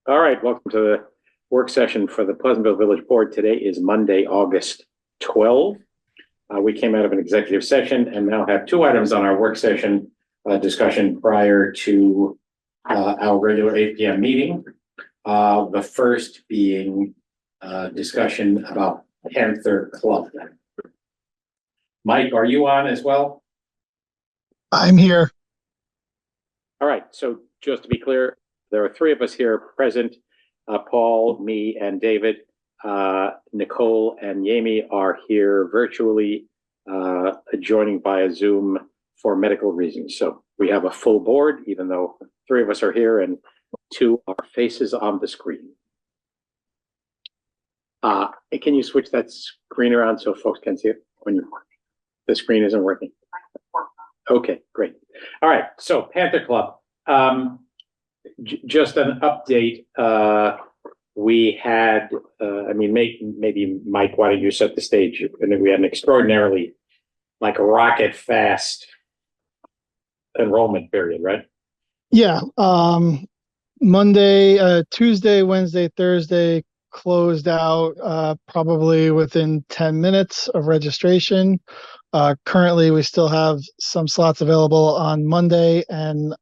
All right, welcome to the work session for the Pleasantville Village Board. Today is Monday, August 12. We came out of an executive session and now have two items on our work session discussion prior to our regular 8 p.m. meeting. The first being discussion about Panther Club. Mike, are you on as well? I'm here. All right, so just to be clear, there are three of us here present. Paul, me, and David. Nicole and Yami are here virtually, joining via Zoom for medical reasons. So we have a full board, even though three of us are here and two are faces on the screen. Can you switch that screen around so folks can see it when the screen isn't working? Okay, great. All right, so Panther Club. Just an update. We had, maybe Mike, why don't you set the stage? And we had an extraordinarily, like a rocket fast enrollment period, right? Yeah. Monday, Tuesday, Wednesday, Thursday closed out probably within 10 minutes of registration. Currently, we still have some slots available on Monday and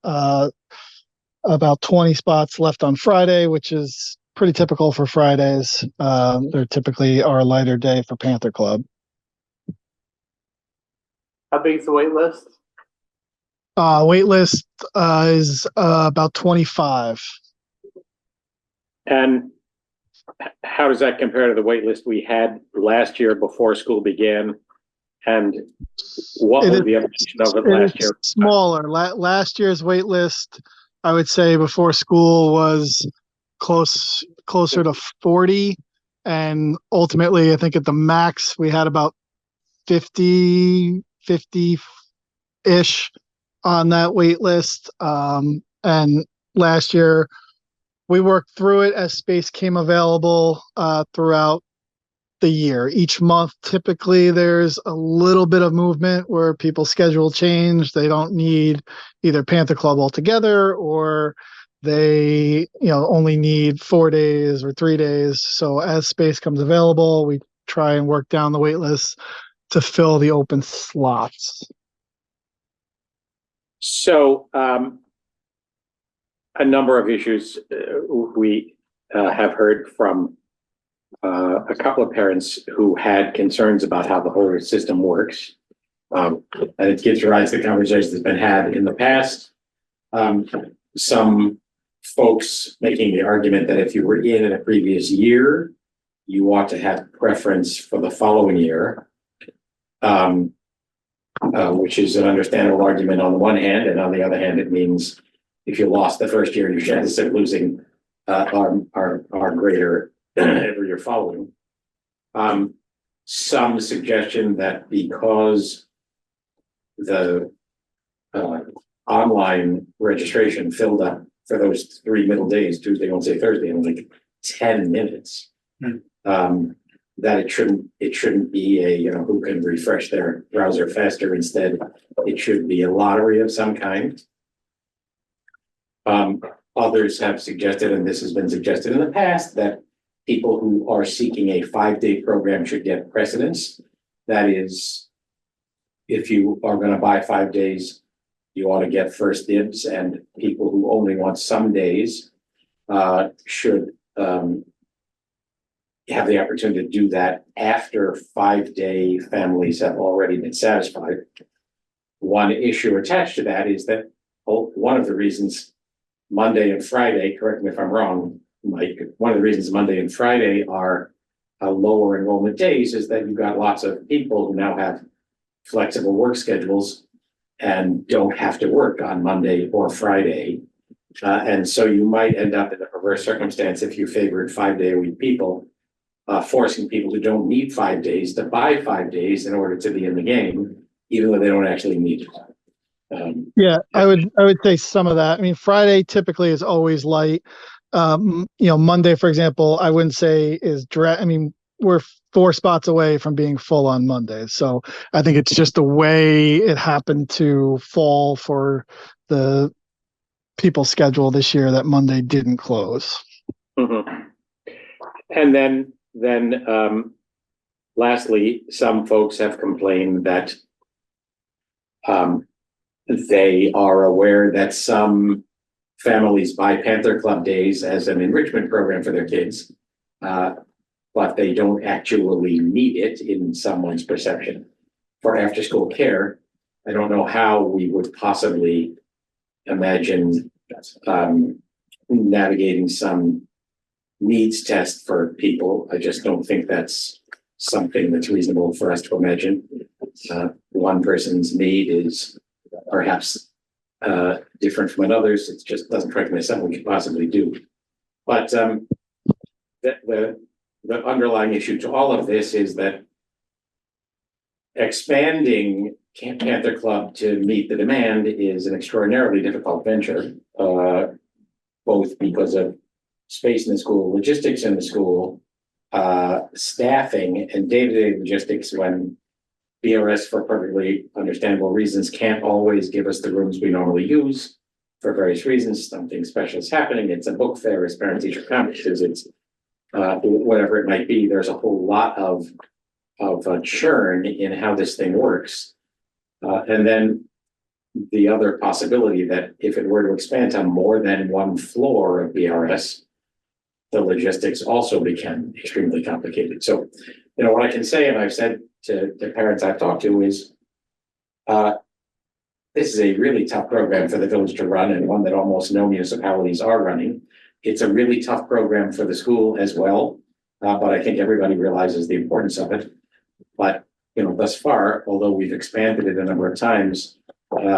about 20 spots left on Friday, which is pretty typical for Fridays. They're typically our lighter day for Panther Club. How big is the wait list? Wait list is about 25. And how does that compare to the wait list we had last year before school began? And what was the evolution of it last year? Smaller. Last year's wait list, I would say before school was closer to 40. And ultimately, I think at the max, we had about 50-ish on that wait list. And last year, we worked through it as space came available throughout the year. Each month, typically, there's a little bit of movement where people's schedule change. They don't need either Panther Club altogether, or they only need 4 days or 3 days. So as space comes available, we try and work down the wait list to fill the open slots. So a number of issues we have heard from a couple of parents who had concerns about how the whole system works. And it gives rise to conversations that's been had in the past. Some folks making the argument that if you were in a previous year, you ought to have preference for the following year, which is an understandable argument on the one hand, and on the other hand, it means if you lost the first year, your chances of losing are greater every year following. Some suggestion that because the online registration filled up for those 3 middle days, Tuesday, Wednesday, Thursday, in like 10 minutes, that it shouldn't be a who can refresh their browser faster. Instead, it should be a lottery of some kind. Others have suggested, and this has been suggested in the past, that people who are seeking a 5-day program should get precedence. That is, if you are going to buy 5 days, you ought to get first dibs, and people who only want some days should have the opportunity to do that after 5-day families have already been satisfied. One issue attached to that is that one of the reasons Monday and Friday, correct me if I'm wrong, Mike, one of the reasons Monday and Friday are lower enrollment days is that you've got lots of people who now have flexible work schedules and don't have to work on Monday or Friday. And so you might end up in a perverse circumstance if you favored 5-day-a-week people, forcing people who don't need 5 days to buy 5 days in order to be in the game, even though they don't actually need it. I would say some of that. I mean, Friday typically is always light. Monday, for example, I wouldn't say is we're 4 spots away from being full on Monday. So I think it's just the way it happened to fall for the people's schedule this year that Monday didn't close. Mhm. And then, lastly, some folks have complained that they are aware that some families buy Panther Club days as an enrichment program for their kids, but they don't actually need it in someone's perception for after-school care. I don't know how we would possibly imagine navigating some needs test for people. I just don't think that's something that's reasonable for us to imagine. One person's need is perhaps different from another's. It just doesn't strike me as something we could possibly do. But the underlying issue to all of this is that expanding Camp Panther Club to meet the demand is an extraordinarily difficult venture, both because of space in the school, logistics in the school, staffing and day-to-day logistics when BRS, for perfectly understandable reasons, can't always give us the rooms we normally use for various reasons. Something special is happening. It's a book fair, it's parent-teacher conferences, it's whatever it might be. There's a whole lot of churn in how this thing works. And then the other possibility that if it were to expand to more than one floor of BRS, the logistics also become extremely complicated. So, what I can say, and I've said to parents I've talked to, is this is a really tough program for the village to run, and one that almost no municipalities are running. It's a really tough program for the school as well, but I think everybody realizes the importance of it. But thus far, although we've expanded it a number of times,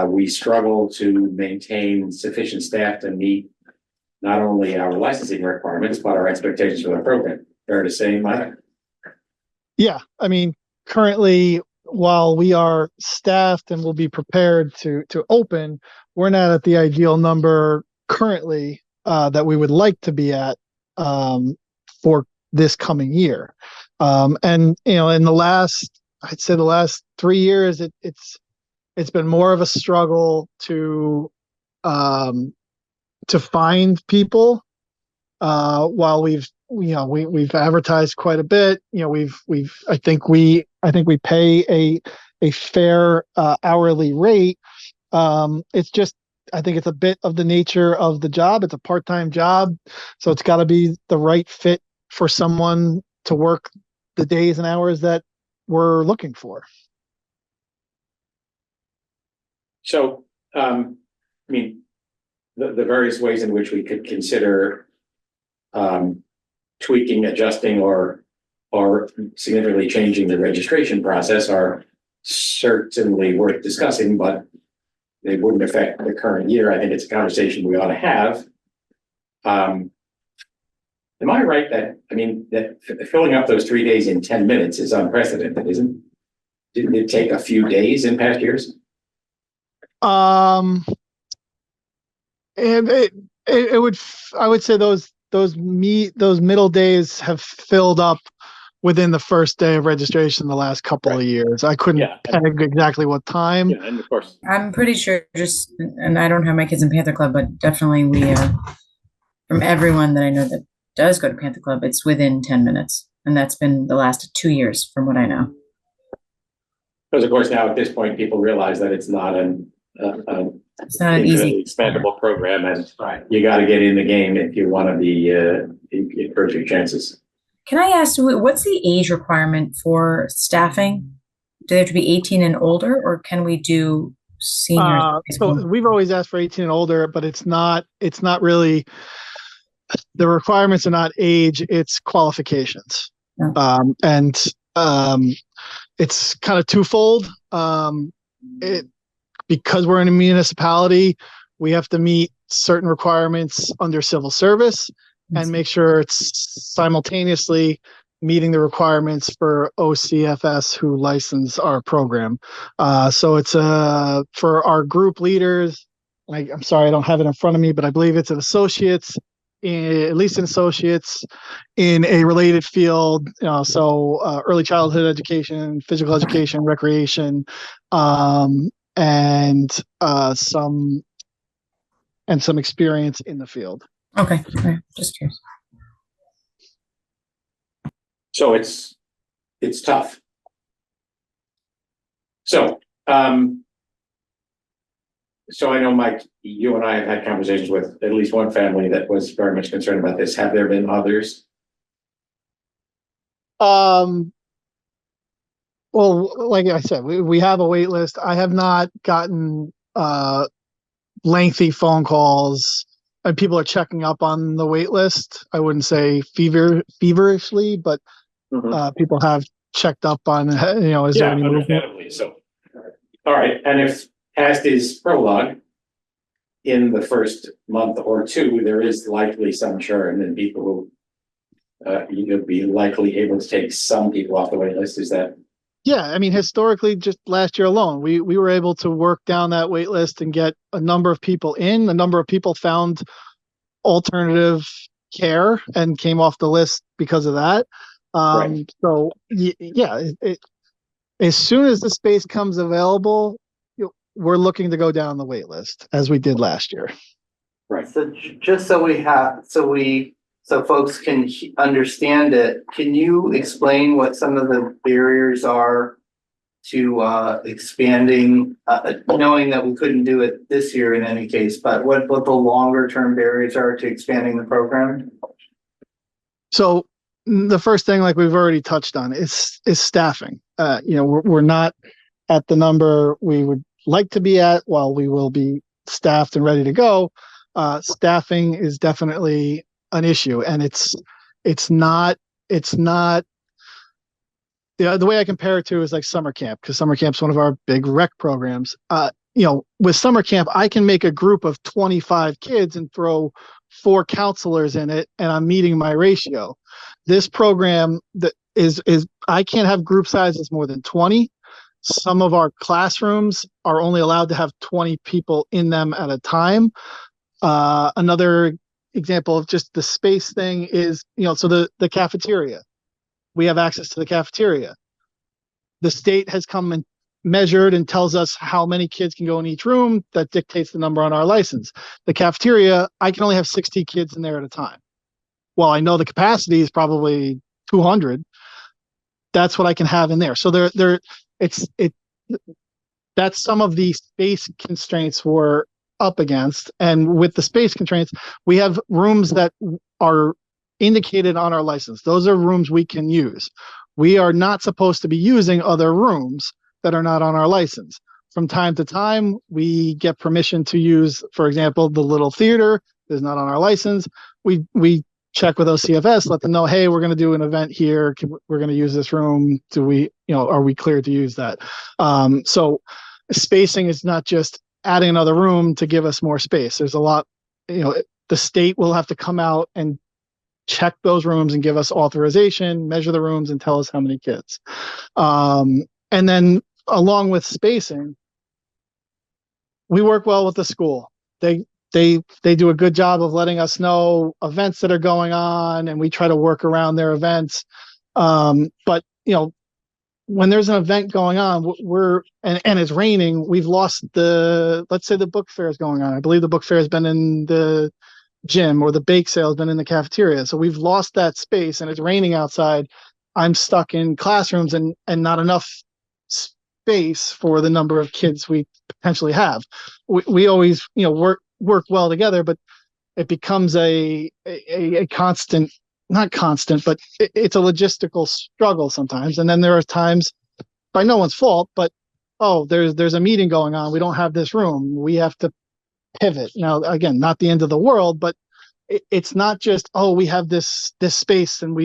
we struggle to maintain sufficient staff to meet not only our licensing requirements, but our expectations for the program. Fair to say, Mike? Yeah, I mean, currently, while we are staffed and will be prepared to open, we're not at the ideal number currently that we would like to be at for this coming year. And in the last, I'd say the last 3 years, it's been more of a struggle to find people. While we've advertised quite a bit, I think we pay a fair hourly rate. It's just, I think it's a bit of the nature of the job. It's a part-time job, so it's got to be the right fit for someone to work the days and hours that we're looking for. So, the various ways in which we could consider tweaking, adjusting, or significantly changing the registration process are certainly worth discussing, but they wouldn't affect the current year. I think it's a conversation we ought to have. Am I right that filling up those 3 days in 10 minutes is unprecedented, isn't it? Didn't it take a few days in past years? And it would, I would say those middle days have filled up within the first day of registration the last couple of years. I couldn't peg exactly what time. Yeah, and of course, I'm pretty sure and I don't have my kids in Panther Club, but definitely we, from everyone that I know that does go to Panther Club, it's within 10 minutes. And that's been the last 2 years from what I know. because of course now at this point, people realize that it's not It's not an easy expandable program, and you got to get in the game if you want to be improve your chances. Can I ask, what's the age requirement for staffing? Do they have to be 18 and older, or can we do seniors? So we've always asked for 18 and older, but it's not really, the requirements are not age, it's qualifications. Oh. And it's kind of twofold. Because we're in a municipality, we have to meet certain requirements under civil service and make sure it's simultaneously meeting the requirements for OCFS who license our program. So it's for our group leaders. I'm sorry, I don't have it in front of me, but I believe it's an associates, at least an associates in a related field. So early childhood education, physical education, recreation, and some experience in the field. Okay, just curious. So it's tough. So, so I know, Mike, you and I have had conversations with at least one family that was very much concerned about this. Have there been others? Well, like I said, we have a wait list. I have not gotten lengthy phone calls, and people are checking up on the wait list. I wouldn't say feverishly, but people have checked up on, is there Yeah, any movement? understandably. So, all right. And if past is prologue, in the first month or two, there is likely some churn and people who you'll be likely able to take some people off the wait list. Is that? Yeah, I mean, historically, just last year alone, we were able to work down that wait list and get a number of people in. A number of people found alternative care and came off the list because of that. Right. So yeah, as soon as the space comes available, we're looking to go down the wait list as we did last year. Right. So just so folks can understand it, can you explain what some of the barriers are to expanding, knowing that we couldn't do it this year in any case, but what the longer term barriers are to expanding the program? So the first thing, like we've already touched on, is staffing. We're not at the number we would like to be at. While we will be staffed and ready to go, staffing is definitely an issue, and it's not the way I compare it to is like summer camp, because summer camp's one of our big rec programs. With summer camp, I can make a group of 25 kids and throw 4 counselors in it, and I'm meeting my ratio. This program that is I can't have group sizes more than 20. Some of our classrooms are only allowed to have 20 people in them at a time. Another example of just the space thing is, so the cafeteria. We have access to the cafeteria. The state has come and measured and tells us how many kids can go in each room. That dictates the number on our license. The cafeteria, I can only have 60 kids in there at a time. Well, I know the capacity is probably 200. That's what I can have in there. So that's some of the space constraints we're up against. And with the space constraints, we have rooms that are indicated on our license. Those are rooms we can use. We are not supposed to be using other rooms that are not on our license. From time to time, we get permission to use, for example, the little theater is not on our license. We check with OCFS, let them know, hey, we're going to do an event here. We're going to use this room. Are we clear to use that? So spacing is not just adding another room to give us more space. There's a lot, the state will have to come out and check those rooms and give us authorization, measure the rooms, and tell us how many kids. And then along with spacing, we work well with the school. They do a good job of letting us know events that are going on, and we try to work around their events. But when there's an event going on, and it's raining, we've lost let's say the book fair is going on. I believe the book fair has been in the gym, or the bake sale has been in the cafeteria. So we've lost that space, and it's raining outside. I'm stuck in classrooms and not enough space for the number of kids we potentially have. We always, work well together, but it becomes a constant, not constant, but it's a logistical struggle sometimes. And then there are times, by no one's fault, but there's a meeting going on. We don't have this room. We have to pivot. Now, again, not the end of the world, but it's not just, we have this space and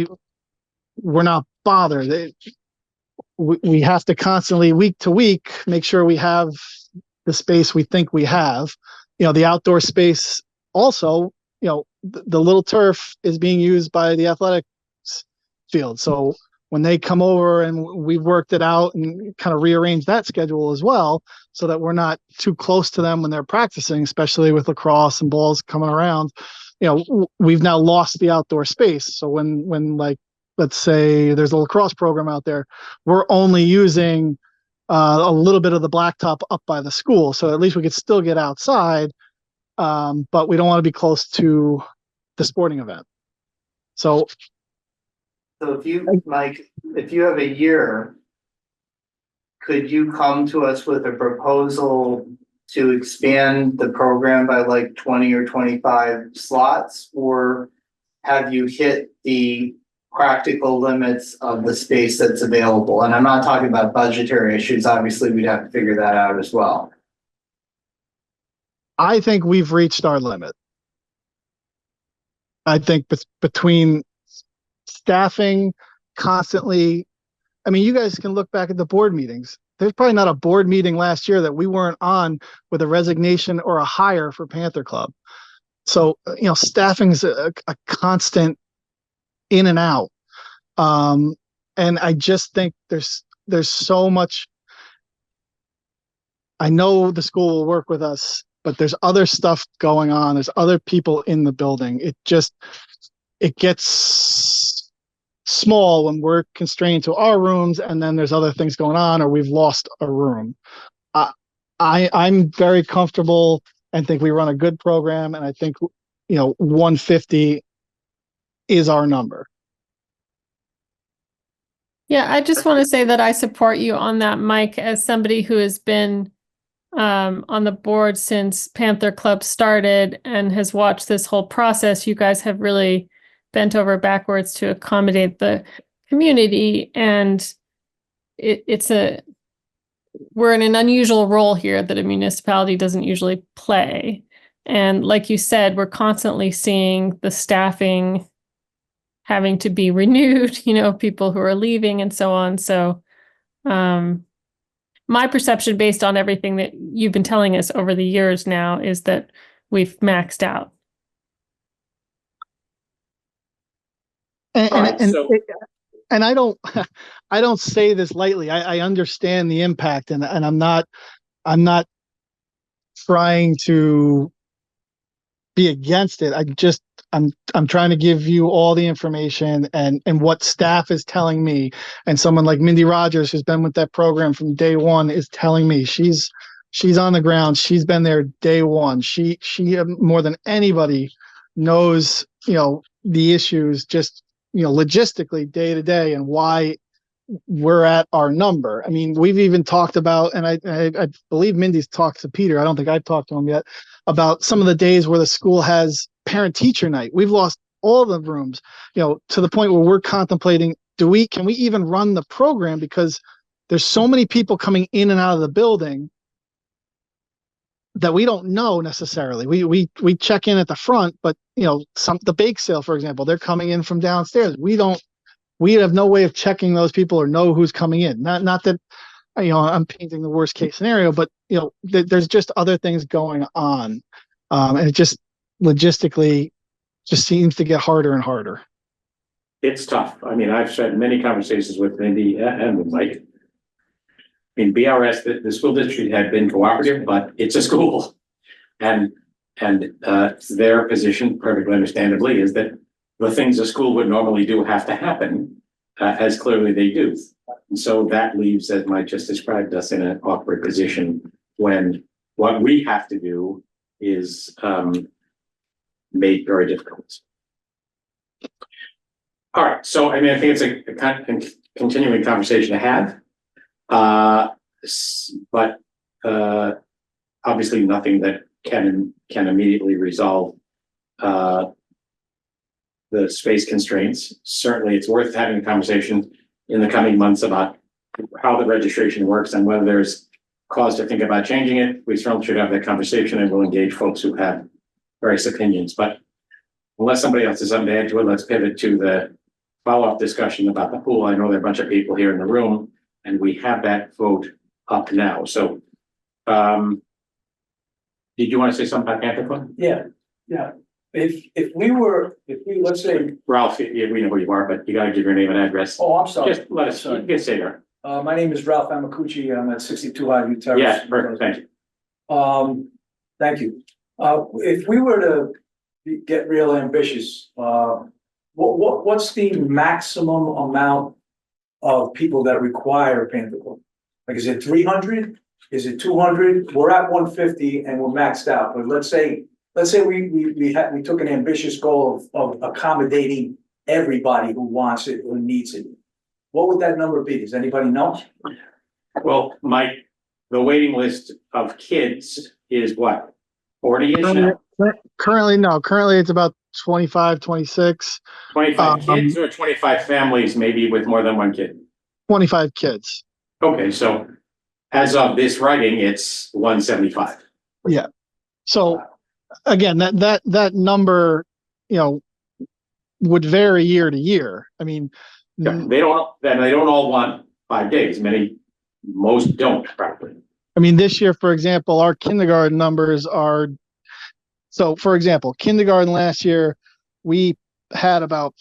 we're not bothered. We have to constantly, week to week, make sure we have the space we think we have. The outdoor space also, the little turf is being used by the athletics field. So when they come over, and we've worked it out and kind of rearranged that schedule as well, so that we're not too close to them when they're practicing, especially with lacrosse and balls coming around. We've now lost the outdoor space. So when like, let's say there's a lacrosse program out there, we're only using a little bit of the blacktop up by the school. So at least we could still get outside, but we don't want to be close to the sporting event. So So if you, Mike, if you have a year, could you come to us with a proposal to expand the program by like 20 or 25 slots? Or have you hit the practical limits of the space that's available? And I'm not talking about budgetary issues. Obviously, we'd have to figure that out as well. I think we've reached our limit. I think between staffing constantly, I mean, you guys can look back at the board meetings. There's probably not a board meeting last year that we weren't on with a resignation or a hire for Panther Club. So, staffing's a constant in and out. And I just think there's so much. I know the school will work with us, but there's other stuff going on. There's other people in the building. It gets small when we're constrained to our rooms, and then there's other things going on, or we've lost a room. I'm very comfortable and think we run a good program, and I think 150 is our number. Yeah, I just want to say that I support you on that, Mike, as somebody who has been on the board since Panther Club started and has watched this whole process. You guys have really bent over backwards to accommodate the community, and we're in an unusual role here that a municipality doesn't usually play. And like you said, we're constantly seeing the staffing having to be renewed, people who are leaving and so on. So my perception, based on everything that you've been telling us over the years now, is that we've maxed out. And I don't say this lightly. I understand the impact, and I'm not trying to be against it. I'm trying to give you all the information and what staff is telling me. And someone like Mindy Rogers, who's been with that program from day one, is telling me she's on the ground. She's been there day one. She more than anybody knows, the issues just, logistically day to day and why we're at our number. I mean, we've even talked about, and I believe Mindy's talked to Peter. I don't think I've talked to him yet about some of the days where the school has parent teacher night. We've lost all the rooms, to the point where we're contemplating, can we even run the program? Because there's so many people coming in and out of the building that we don't know necessarily. We check in at the front, but the bake sale, for example, they're coming in from downstairs. We have no way of checking those people or know who's coming in. Not that, I'm painting the worst case scenario, but there's just other things going on. And it just logistically just seems to get harder and harder. It's tough. I mean, I've had many conversations with Mindy and with Mike. In BRS, the school district had been cooperative, but it's a school. And their position, perfectly understandably, is that the things a school would normally do have to happen, as clearly they do. And so that leaves, as Mike just described, us in an awkward position when what we have to do is made very difficult. All right, so I mean, I think it's a continuing conversation to have. But obviously nothing that can immediately resolve the space constraints. Certainly it's worth having a conversation in the coming months about how the registration works and whether there's cause to think about changing it. We certainly should have that conversation, and we'll engage folks who have various opinions. But unless somebody else has something to add to it, let's pivot to the follow-up discussion about the pool. I know there are a bunch of people here in the room, and we have that vote up now. So, did you want to say something about Panther Club? Yeah. If we let's say, Ralph, we know who you are, but you got to give your name and address. oh, I'm sorry. Just let us, you can say there. My name is Ralph Amacucci. I'm at 62 Highview Terrace. Yeah, perfect, thank you. Thank you. If we were to get real ambitious, what's the maximum amount of people that require Panther Club? Like, is it 300? Is it 200? We're at 150 and we're maxed out. But let's say we took an ambitious goal of accommodating everybody who wants it or needs it, what would that number be? Does anybody know? Well, Mike, the waiting list of kids is what? 40-ish now? Currently, no, currently it's about 25, 26, 25 kids or 25 families, maybe with more than one kid? 25 kids. Okay, so as of this writing, it's 175. So again, that number, would vary year to year. I mean, They don't all want 5 days. Most don't probably. this year, for example, our kindergarten numbers are, so for example, kindergarten last year, we had about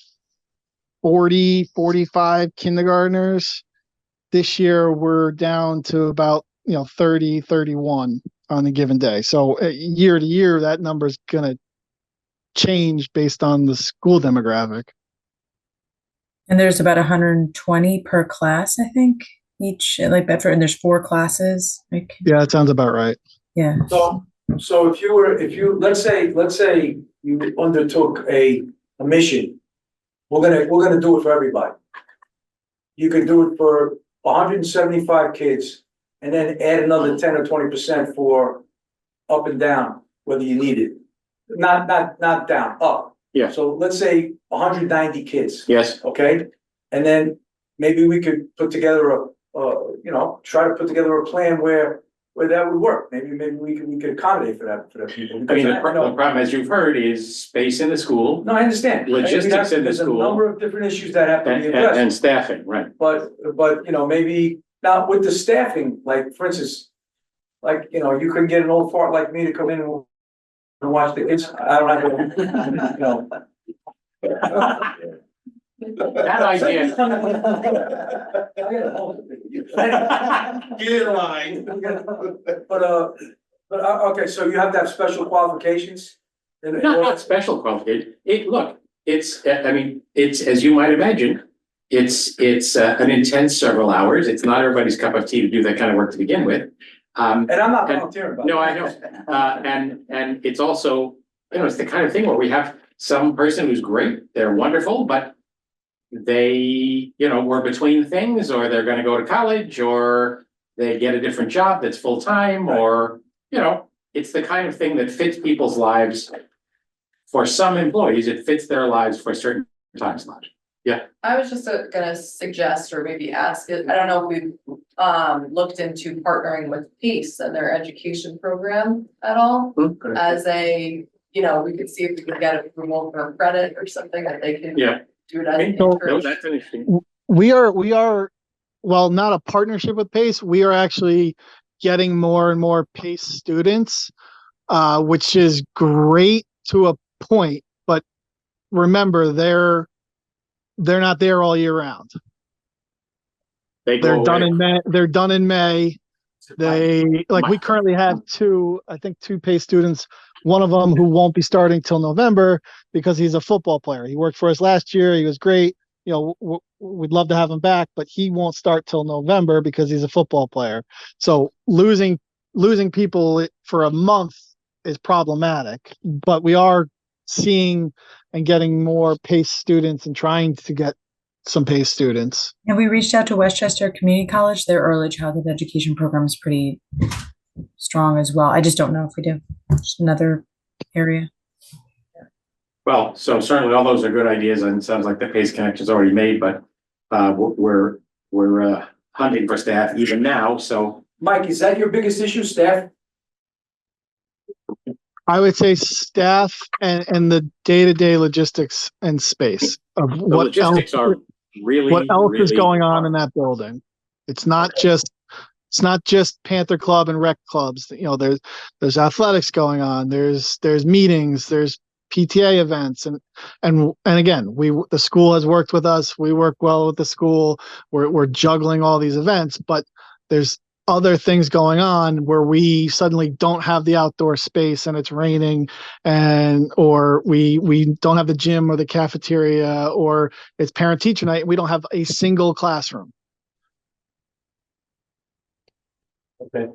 40, 45 kindergartners. This year, we're down to about, 30, 31 on a given day. So year to year, that number is going to change based on the school demographic. And there's about 120 per class, I think, each, like Bedford, and there's 4 classes. Like, Yeah, that sounds about right. yeah. So if you, let's say you undertook a mission, we're gonna do it for everybody. You could do it for 175 kids and then add another 10 or 20% for up and down, whether you need it. Not down, up. Yeah. So let's say 190 kids. Yes. Okay, and then maybe we could put together try to put together a plan where that would work. Maybe we could accommodate for that people. I mean, the problem, as you've heard, is space in the school No, I understand. Logistics in the There's school. a number of different issues that have to be and addressed, staffing, right? but maybe now with the staffing, like for instance, you couldn't get an old fart like me to come in and watch the kids. I don't have, That idea. Get in line. But okay, so you have to have special qualifications? Not special qualification. It's as you might imagine, it's an intense several hours. It's not everybody's cup of tea to do that kind of work to begin with. And I'm not volunteering, but. No, I know. And it's also, it's the kind of thing where we have some person who's great, they're wonderful, but they, were between things, or they're gonna go to college, or they get a different job that's full-time, or, it's the kind of thing that fits people's lives. For some employees, it fits their lives for a certain time slot. I was just gonna suggest or maybe ask it, I don't know if we've looked into partnering with PACE and their education program at all. As a, we could see if we could get approval for credit or something that they can. Yeah. Do it as an So- No, internship. that's interesting. We are, well, not a partnership with PACE. We are actually getting more and more PACE students, which is great to a point, but remember, they're not there all year round. They go They're done away. in May. They're done in May. We currently have two PACE students, one of them who won't be starting till November because he's a football player. He worked for us last year. He was great. We'd love to have him back, but he won't start till November because he's a football player. So losing people for a month is problematic, but we are seeing and getting more PACE students and trying to get some PACE students. And we reached out to Westchester Community College. Their early childhood education program is pretty strong as well. I just don't know if we do. Just another area. Well, so certainly all those are good ideas, and it sounds like the PACE connection is already made, but we're hunting for staff even now, so. Mike, is that your biggest issue, staff? I would say staff and the day-to-day logistics and space of The what else, logistics are really. what else is really going on in hard. that building. It's not just Panther Club and rec clubs. There's athletics going on. There's meetings. There's PTA events, and again, the school has worked with us. We work well with the school. We're juggling all these events, but there's other things going on where we suddenly don't have the outdoor space and it's raining, or we don't have the gym or the cafeteria, or it's parent teacher night and we don't have a single classroom. Okay.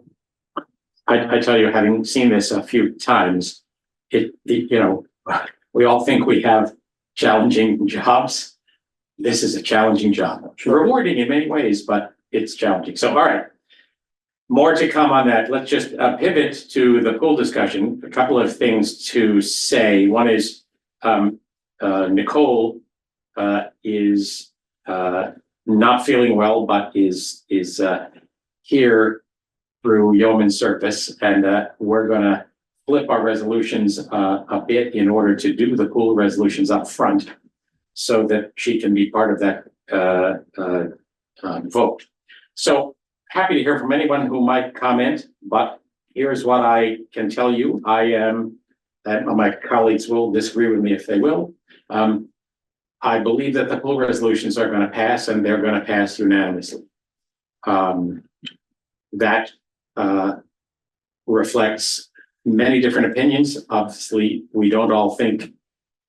I tell you, having seen this a few times, we all think we have challenging jobs. This is a challenging job, rewarding in many ways, but it's challenging. So, all right. More to come on that. Let's just pivot to the pool discussion. A couple of things to say. One is Nicole is not feeling well, but is here through yeoman service, and we're gonna flip our resolutions a bit in order to do the pool resolutions up front, so that she can be part of that vote. So happy to hear from anyone who might comment, but here's what I can tell you. I am, and my colleagues will disagree with me if they will. I believe that the pool resolutions are going to pass, and they're going to pass unanimously. That reflects many different opinions. Obviously, we don't all think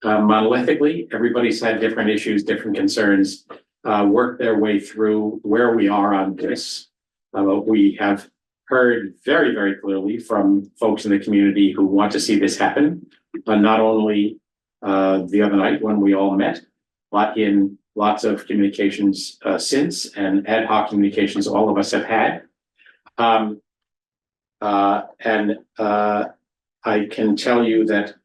monolithically. Everybody's had different issues, different concerns, work their way through where we are on this. We have heard very, very clearly from folks in the community who want to see this happen, not only the other night when we all met, but in lots of communications since, and ad hoc communications all of us have had. I can tell you that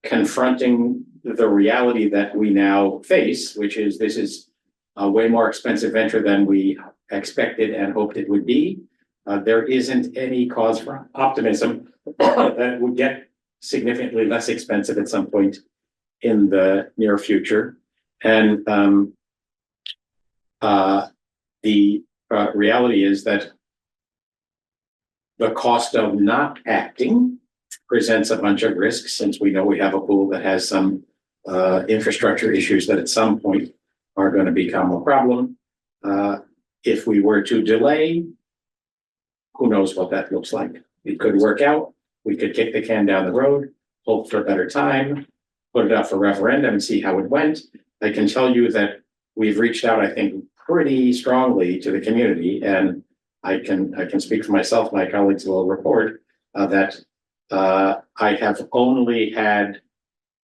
confronting the reality that we now face, which is this is a way more expensive venture than we expected and hoped it would be, there isn't any cause for optimism that it would get significantly less expensive at some point in the near future. And the reality is that the cost of not acting presents a bunch of risks, since we know we have a pool that has some infrastructure issues that at some point are going to become a problem. If we were to delay, who knows what that looks like. It could work out. We could kick the can down the road, hope for a better time, put it up for referendum and see how it went. I can tell you that we've reached out, I think, pretty strongly to the community, and I can speak for myself. My colleagues will report that I have only had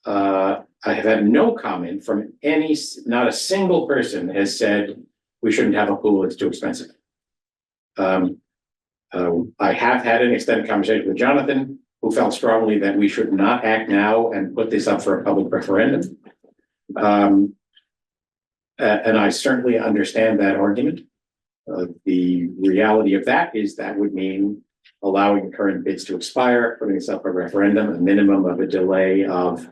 I have had no comment from not a single person has said we shouldn't have a pool, it's too expensive. I have had an extended conversation with Jonathan, who felt strongly that we should not act now and put this up for a public referendum. And I certainly understand that argument. The reality of that is that would mean allowing current bids to expire, putting this up for referendum, a minimum of a delay of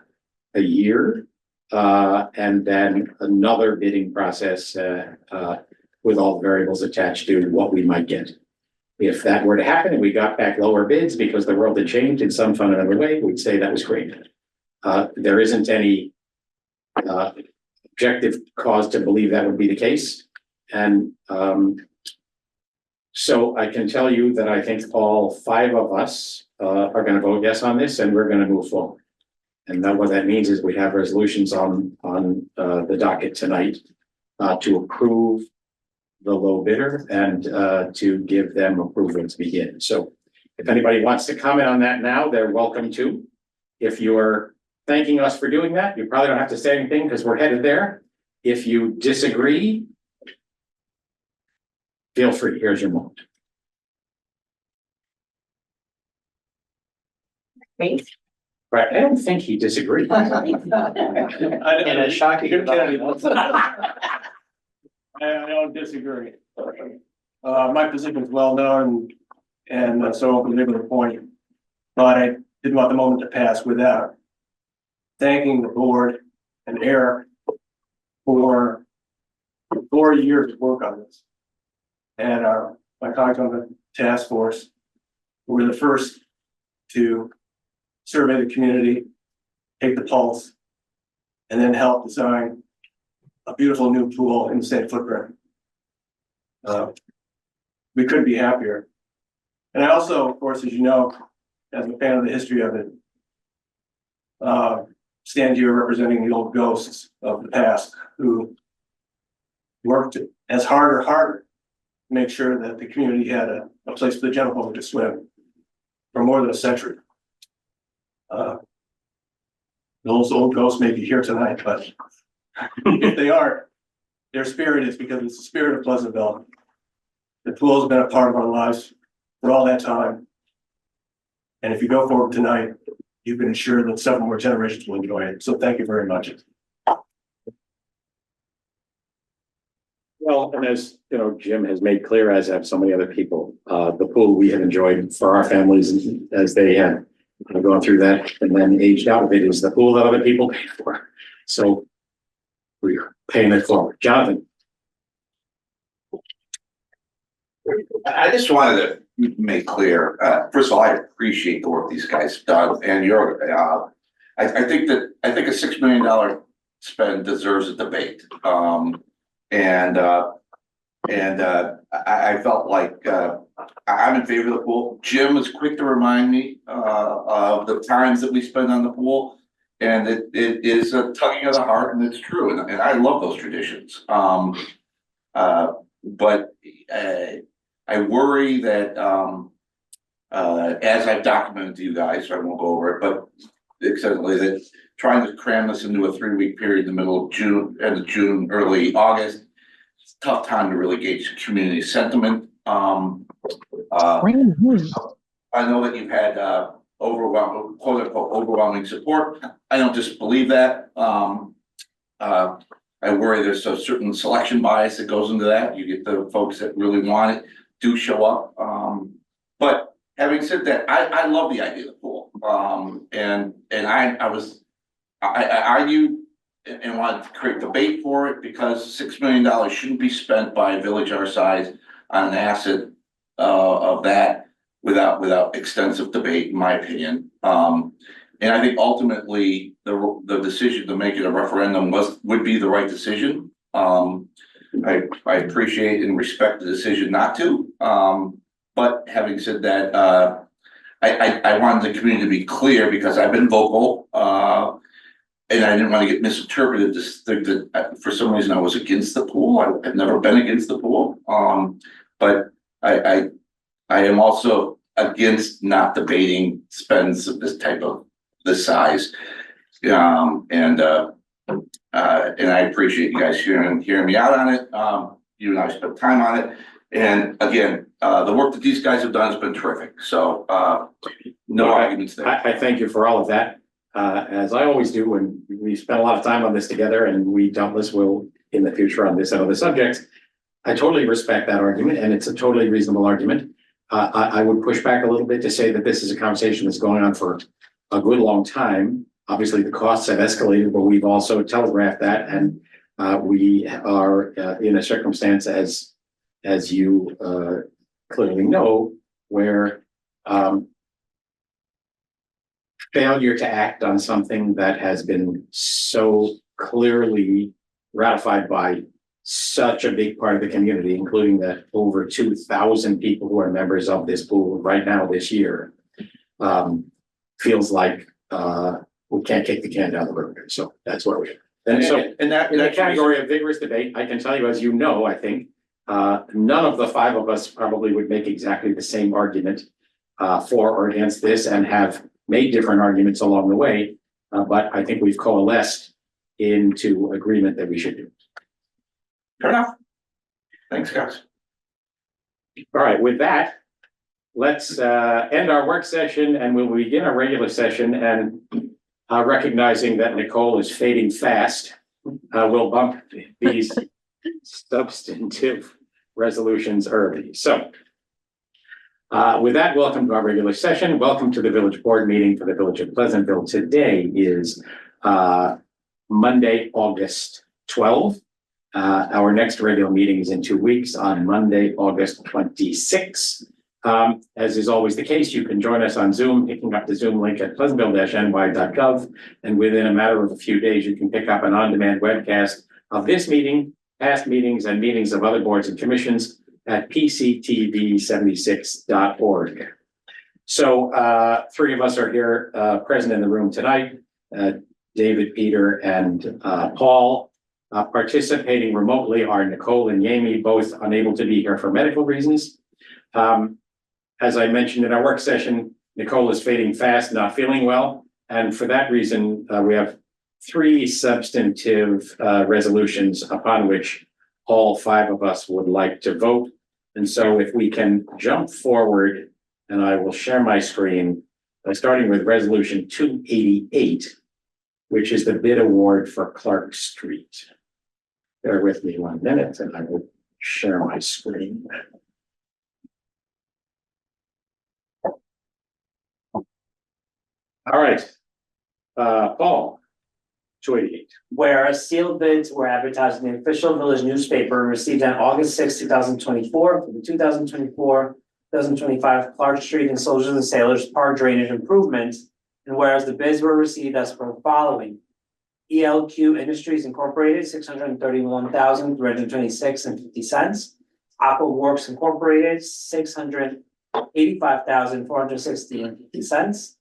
a year, and then another bidding process with all the variables attached to what we might get. If that were to happen and we got back lower bids because the world had changed in some fundamental way, we'd say that was great. There isn't any objective cause to believe that would be the case. And so I can tell you that I think all 5 of us are going to vote yes on this, and we're going to move forward. And then what that means is we have resolutions on the docket tonight to approve the low bidder and to give them approval to begin. So if anybody wants to comment on that now, they're welcome to. If you're thanking us for doing that, you probably don't have to say anything because we're headed there. If you disagree, feel free. Here's your moment. Great. Right, I don't think he disagreed. In a shocking development. I don't disagree. My position is well known, and so I'll belabor the point. But I didn't want the moment to pass without thanking the board and Eric for 4 years of work on this. And my colleagues on the task force were the first to survey the community, take the pulse, and then help design a beautiful new pool in the same footprint. We couldn't be happier. And I also, of course, as you know, as a fan of the history of it, stand here representing the old ghosts of the past who worked as hard or harder to make sure that the community had a place for the general public to swim for more than a century. Those old ghosts may be here tonight, but if they aren't, their spirit is because it's the spirit of Pleasantville. The pool has been a part of our lives for all that time. And if you go forward tonight, you can ensure that several more generations will enjoy it. So thank you very much. Well, and as you know, Jim has made clear, as have so many other people, the pool we have enjoyed for our families as they have gone through that and then aged out of it is the pool that other people paid for. So we're paying it forward. Jonathan. I just wanted to make clear, first of all, I appreciate the work these guys have done and I think a $6 million spend deserves a debate. I felt like, I'm in favor of the pool. Jim is quick to remind me, of the times that we spend on the pool. And it is a tugging of the heart and it's true. And I love those traditions. But I worry that, as I've documented to you guys, so I won't go over it, but extensively that trying to cram this into a 3-week period in the middle of June, end of June, early August, it's a tough time to really gauge community sentiment. I know that you've had overwhelming, quote unquote, overwhelming support. I don't just believe that. I worry there's a certain selection bias that goes into that. You get the folks that really want it do show up. But having said that, I love the idea of the pool. And I argued and wanted to create debate for it because $6 million shouldn't be spent by a village our size on an asset of that without extensive debate, in my opinion. And I think ultimately the decision to make it a referendum would be the right decision. I appreciate and respect the decision not to. But having said that, I wanted the community to be clear because I've been vocal, and I didn't want to get misinterpreted to think that for some reason I was against the pool. I've never been against the pool. But I am also against not debating spends of this size. And I appreciate you guys hearing me out on it. You and I spent time on it. And again, the work that these guys have done has been terrific. So no arguments there. I thank you for all of that. As I always do when we spent a lot of time on this together and we doubtless will in the future on this and other subjects. I totally respect that argument and it's a totally reasonable argument. I would push back a little bit to say that this is a conversation that's going on for a good long time. Obviously, the costs have escalated, but we've also telegraphed that, and we are in a circumstance, as you clearly know, where failure to act on something that has been so clearly ratified by such a big part of the community, including the over 2,000 people who are members of this pool right now this year, feels like we can't kick the can down the road. So that's where we are. And so in the category of vigorous debate, I can tell you, as you know, I think none of the 5 of us probably would make exactly the same argument for or against this and have made different arguments along the way. But I think we've coalesced into agreement that we should do. Fair enough. Thanks, guys. All right, with that, let's end our work session and we'll begin our regular session. And recognizing that Nicole is fading fast, we'll bump these substantive resolutions early. So with that, welcome to our regular session. Welcome to the village board meeting for the Village of Pleasantville. Today is Monday, August 12th. Our next regular meeting is in 2 weeks on Monday, August 26th. As is always the case, you can join us on Zoom, picking up the Zoom link at pleasantville-ny.gov. And within a matter of a few days, you can pick up an on-demand webcast of this meeting, past meetings, and meetings of other boards and commissions at pctv76.org. So 3 of us are here present in the room tonight, David, Peter, and Paul. Participating remotely are Nicole and Yami, both unable to be here for medical reasons. As I mentioned in our work session, Nicole is fading fast, not feeling well. And for that reason, we have three substantive resolutions upon which all five of us would like to vote. And so if we can jump forward, and I will share my screen, starting with resolution 288, which is the bid award for Clark Street. Bear with me 1 minute and I will share my screen. All right. Paul, 288. Whereas sealed bids were advertised in the official village newspaper and received on August 6, 2024 for the 2024-2025 Clark Street and Soldiers and Sailors Park drainage improvements. And whereas the bids were received as per the following: ELQ Industries Incorporated, $631,326.50. Aqua Works Incorporated, $685,460.50.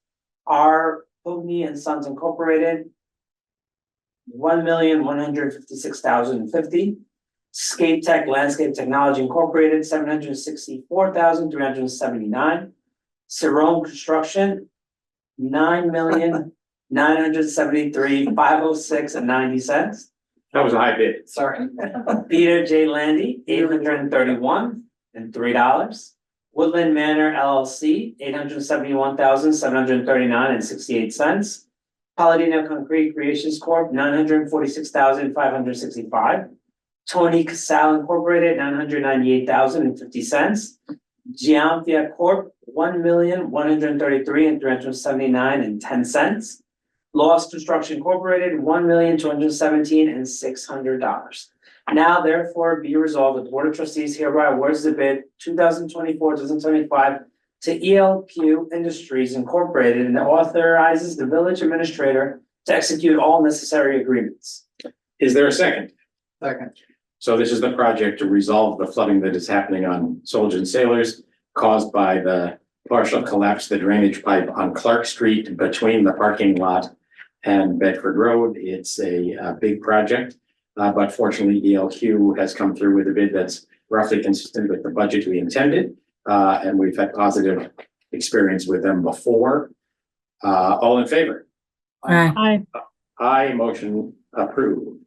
R. Pugny and Sons Incorporated, $1,156,050. Skate Tech Landscape Technology Incorporated, $764,379. Cerrone Construction, $9,973,506.90. That was a high bid. Sorry. Peter J. Landy, $831.03. Woodland Manor LLC, $871,739.68. Palladino Concrete Creations Corp., $946,565. Tony Casal Incorporated, $998,050. Giamfia Corp., $1,133,379.10. Lost Construction Incorporated, $1,217,600. Now therefore be resolved that the Board of Trustees hereby awards the bid 2024-2025 to ELQ Industries Incorporated and authorizes the village administrator to execute all necessary agreements. Is there a second? Second. So this is the project to resolve the flooding that is happening on Soldier and Sailors caused by the partial collapse of the drainage pipe on Clark Street between the parking lot and Bedford Road. It's a big project, but fortunately ELQ has come through with a bid that's roughly consistent with the budget we intended. And we've had positive experience with them before. All in favor? Aye. Aye, motion approved.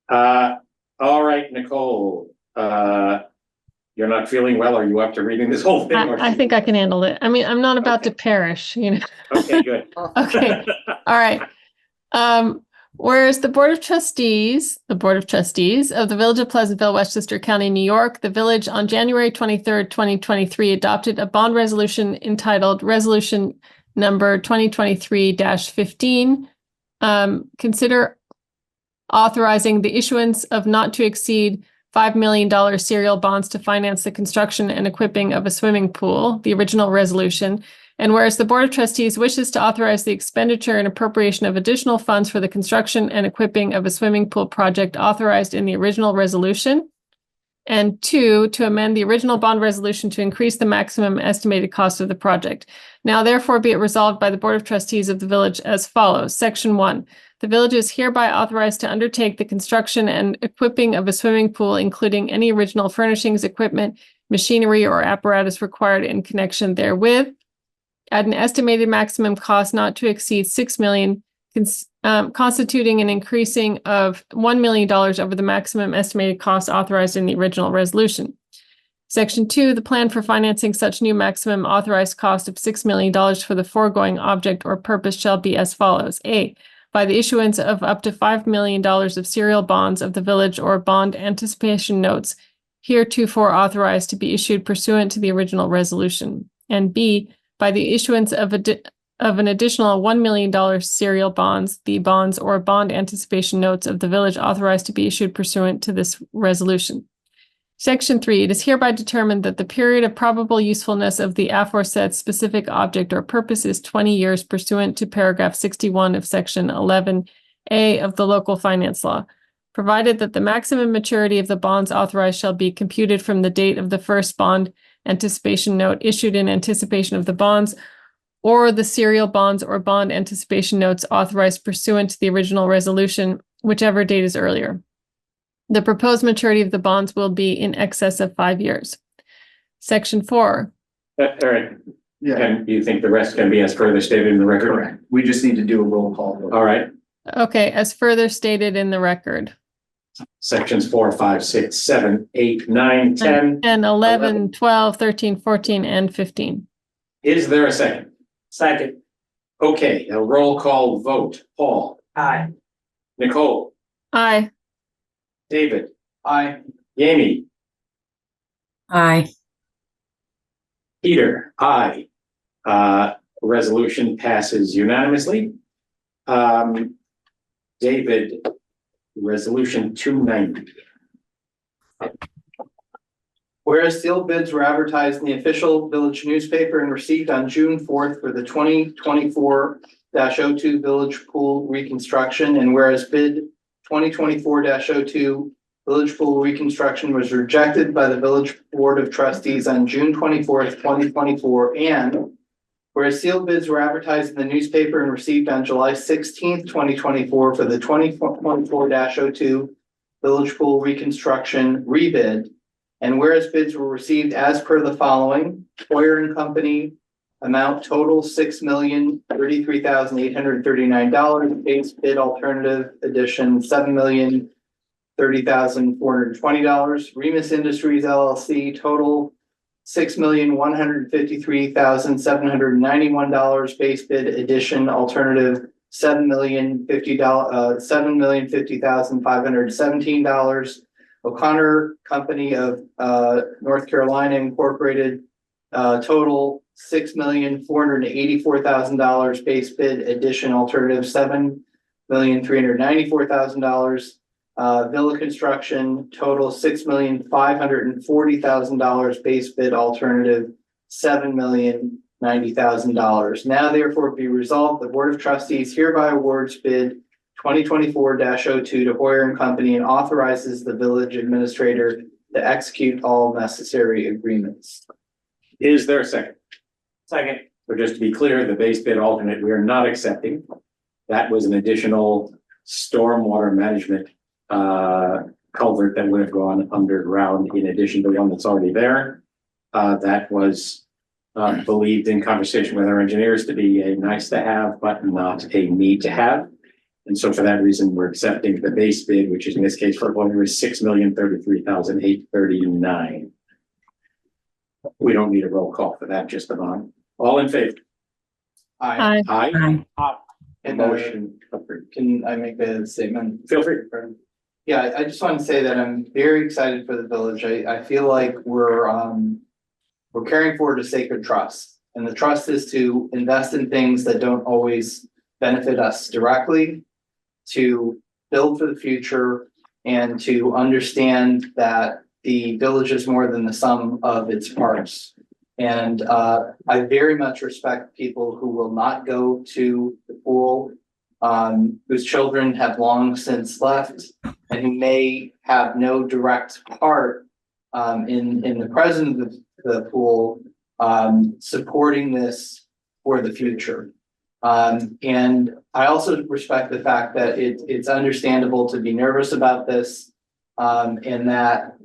All right, Nicole, you're not feeling well. Are you up to reading this whole thing? I think I can handle it. I mean, I'm not about to perish, you know. Okay, good. Okay. All right. Whereas the Board of Trustees of the Village of Pleasantville, Westchester County, New York, the village on January 23rd, 2023, adopted a bond resolution entitled Resolution Number 2023-15. Consider authorizing the issuance of not to exceed $5 million serial bonds to finance the construction and equipping of a swimming pool, the original resolution. And whereas the Board of Trustees wishes to authorize the expenditure and appropriation of additional funds for the construction and equipping of a swimming pool project authorized in the original resolution. And 2, to amend the original bond resolution to increase the maximum estimated cost of the project. Now therefore be it resolved by the Board of Trustees of the village as follows. Section 1. The village is hereby authorized to undertake the construction and equipping of a swimming pool, including any original furnishings, equipment, machinery, or apparatus required in connection therewith, at an estimated maximum cost not to exceed $6 million, constituting an increasing of $1 million over the maximum estimated cost authorized in the original resolution. Section 2, the plan for financing such new maximum authorized cost of $6 million for the foregoing object or purpose shall be as follows. A, by the issuance of up to $5 million of serial bonds of the village or bond anticipation notes heretofore authorized to be issued pursuant to the original resolution. And B, by the issuance of an additional $1 million serial bonds, the bonds or bond anticipation notes of the village authorized to be issued pursuant to this resolution. Section 3, it is hereby determined that the period of probable usefulness of the aforesaid specific object or purpose is 20 years pursuant to paragraph 61 of section 11A of the local finance law, provided that the maximum maturity of the bonds authorized shall be computed from the date of the first bond anticipation note issued in anticipation of the bonds, or the serial bonds or bond anticipation notes authorized pursuant to the original resolution, whichever date is earlier. The proposed maturity of the bonds will be in excess of 5 years. Section 4. All right. Yeah, And you think the rest can be as further stated in the record? correct. We just need to do a roll call. vote. All right, Okay, as further stated in the record. sections 4, 5, 6, 7, 8, 9, 10. And 11, 12, 13, 14, and 15. Is there a second? Second, Okay, a roll call vote. Paul, aye. Nicole, Aye. David, Aye. Jamie, Aye. Peter, aye. Resolution passes unanimously. David, resolution 290. Whereas sealed bids were advertised in the official village newspaper and received on June 4th for the 2024-02 village pool reconstruction, and whereas bid 2024-02 village pool reconstruction was rejected by the village board of trustees on June 24th, 2024, and whereas sealed bids were advertised in the newspaper and received on July 16th, 2024 for the 2024-02 village pool reconstruction rebid, and whereas bids were received as per the following: Hoyer and Company, amount total $6,033,839. Base bid alternative edition $7,030,420. Remus Industries LLC, total $6,153,791. Base bid edition alternative $7,050,517. O'Connor Company of North Carolina Incorporated, total $6,484,000. Base bid edition alternative $7,394,000. Villa Construction, total $6,540,000. Base bid alternative $7,090,000. Now therefore be resolved, the Board of Trustees hereby awards bid 2024-02 to Hoyer and Company and authorizes the village administrator to execute all necessary agreements. Is there a second? Second, So just to be clear, the base bid alternate, we are not accepting. That was an additional stormwater management culvert that would have gone underground in addition to the one that's already there. That was believed in conversation with our engineers to be a nice to have, but not a need to have. And so for that reason, we're accepting the base bid, which is in this case for Hoyer is $6,033,839. We don't need a roll call for that, just a bond. All in favor? Aye. Aye. Aye. And Motion approved. can I make a statement? Feel free. Yeah, I just want to say that I'm very excited for the village. I feel like we're carrying forward a sacred trust. And the trust is to invest in things that don't always benefit us directly, to build for the future, and to understand that the village is more than the sum of its parts. And I very much respect people who will not go to the pool, whose children have long since left, and who may have no direct part in the presence of the pool, supporting this for the future. And I also respect the fact that it's understandable to be nervous about this, and that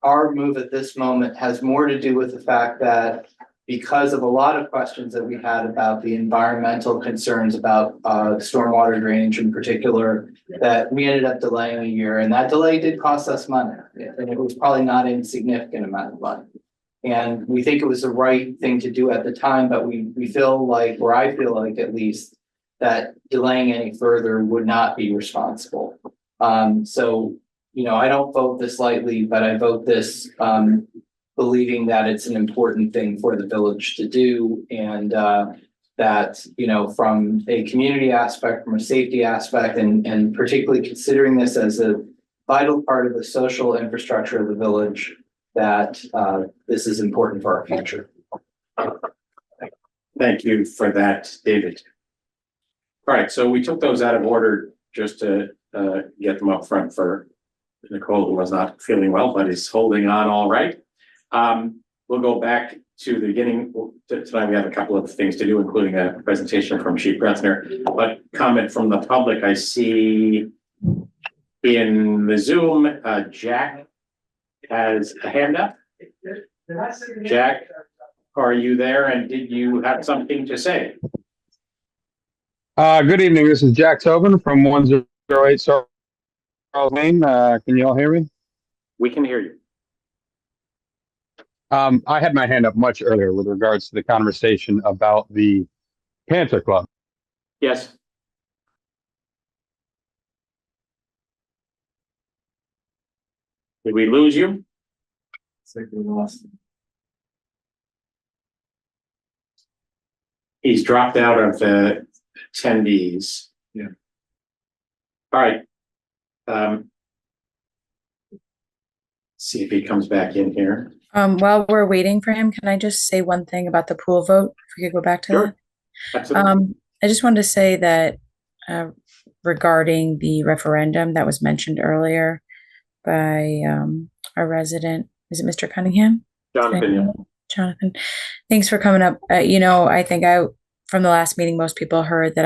our move at this moment has more to do with the fact that because of a lot of questions that we had about the environmental concerns about stormwater drainage in particular, that we ended up delaying a year, and that delay did cost us money, and it was probably not an insignificant amount of money. And we think it was the right thing to do at the time, but we feel like, or I feel like at least, that delaying any further would not be responsible. So, you know, I don't vote this lightly, but I vote this believing that it's an important thing for the village to do, and that, you know, from a community aspect, from a safety aspect, and particularly considering this as a vital part of the social infrastructure of the village, that this is important for our future. Thank you for that, David. All right, so we took those out of order just to get them up front for Nicole, who was not feeling well, but is holding on all right. We'll go back to the beginning. Tonight we have a couple of things to do, including a presentation from Chief Gretzner, but comment from the public. I see in the Zoom, Jack has a hand up. Jack, are you there and did you have something to say? Good evening. This is Jack Tobin from 108 Charles Lane. Can you all hear me? We can hear you. I had my hand up much earlier with regards to the conversation about the Panther Club. Yes. Did we lose you? He's dropped out of the attendees. Yeah. All right. See if he comes back in here. While we're waiting for him, can I just say one thing about the pool vote? If we could go back to Sure. that. Absolutely. I just wanted to say that regarding the referendum that was mentioned earlier by our resident, is it Mr. Cunningham? Jonathan, yeah. Jonathan, thanks for coming up. I think from the last meeting, most people heard that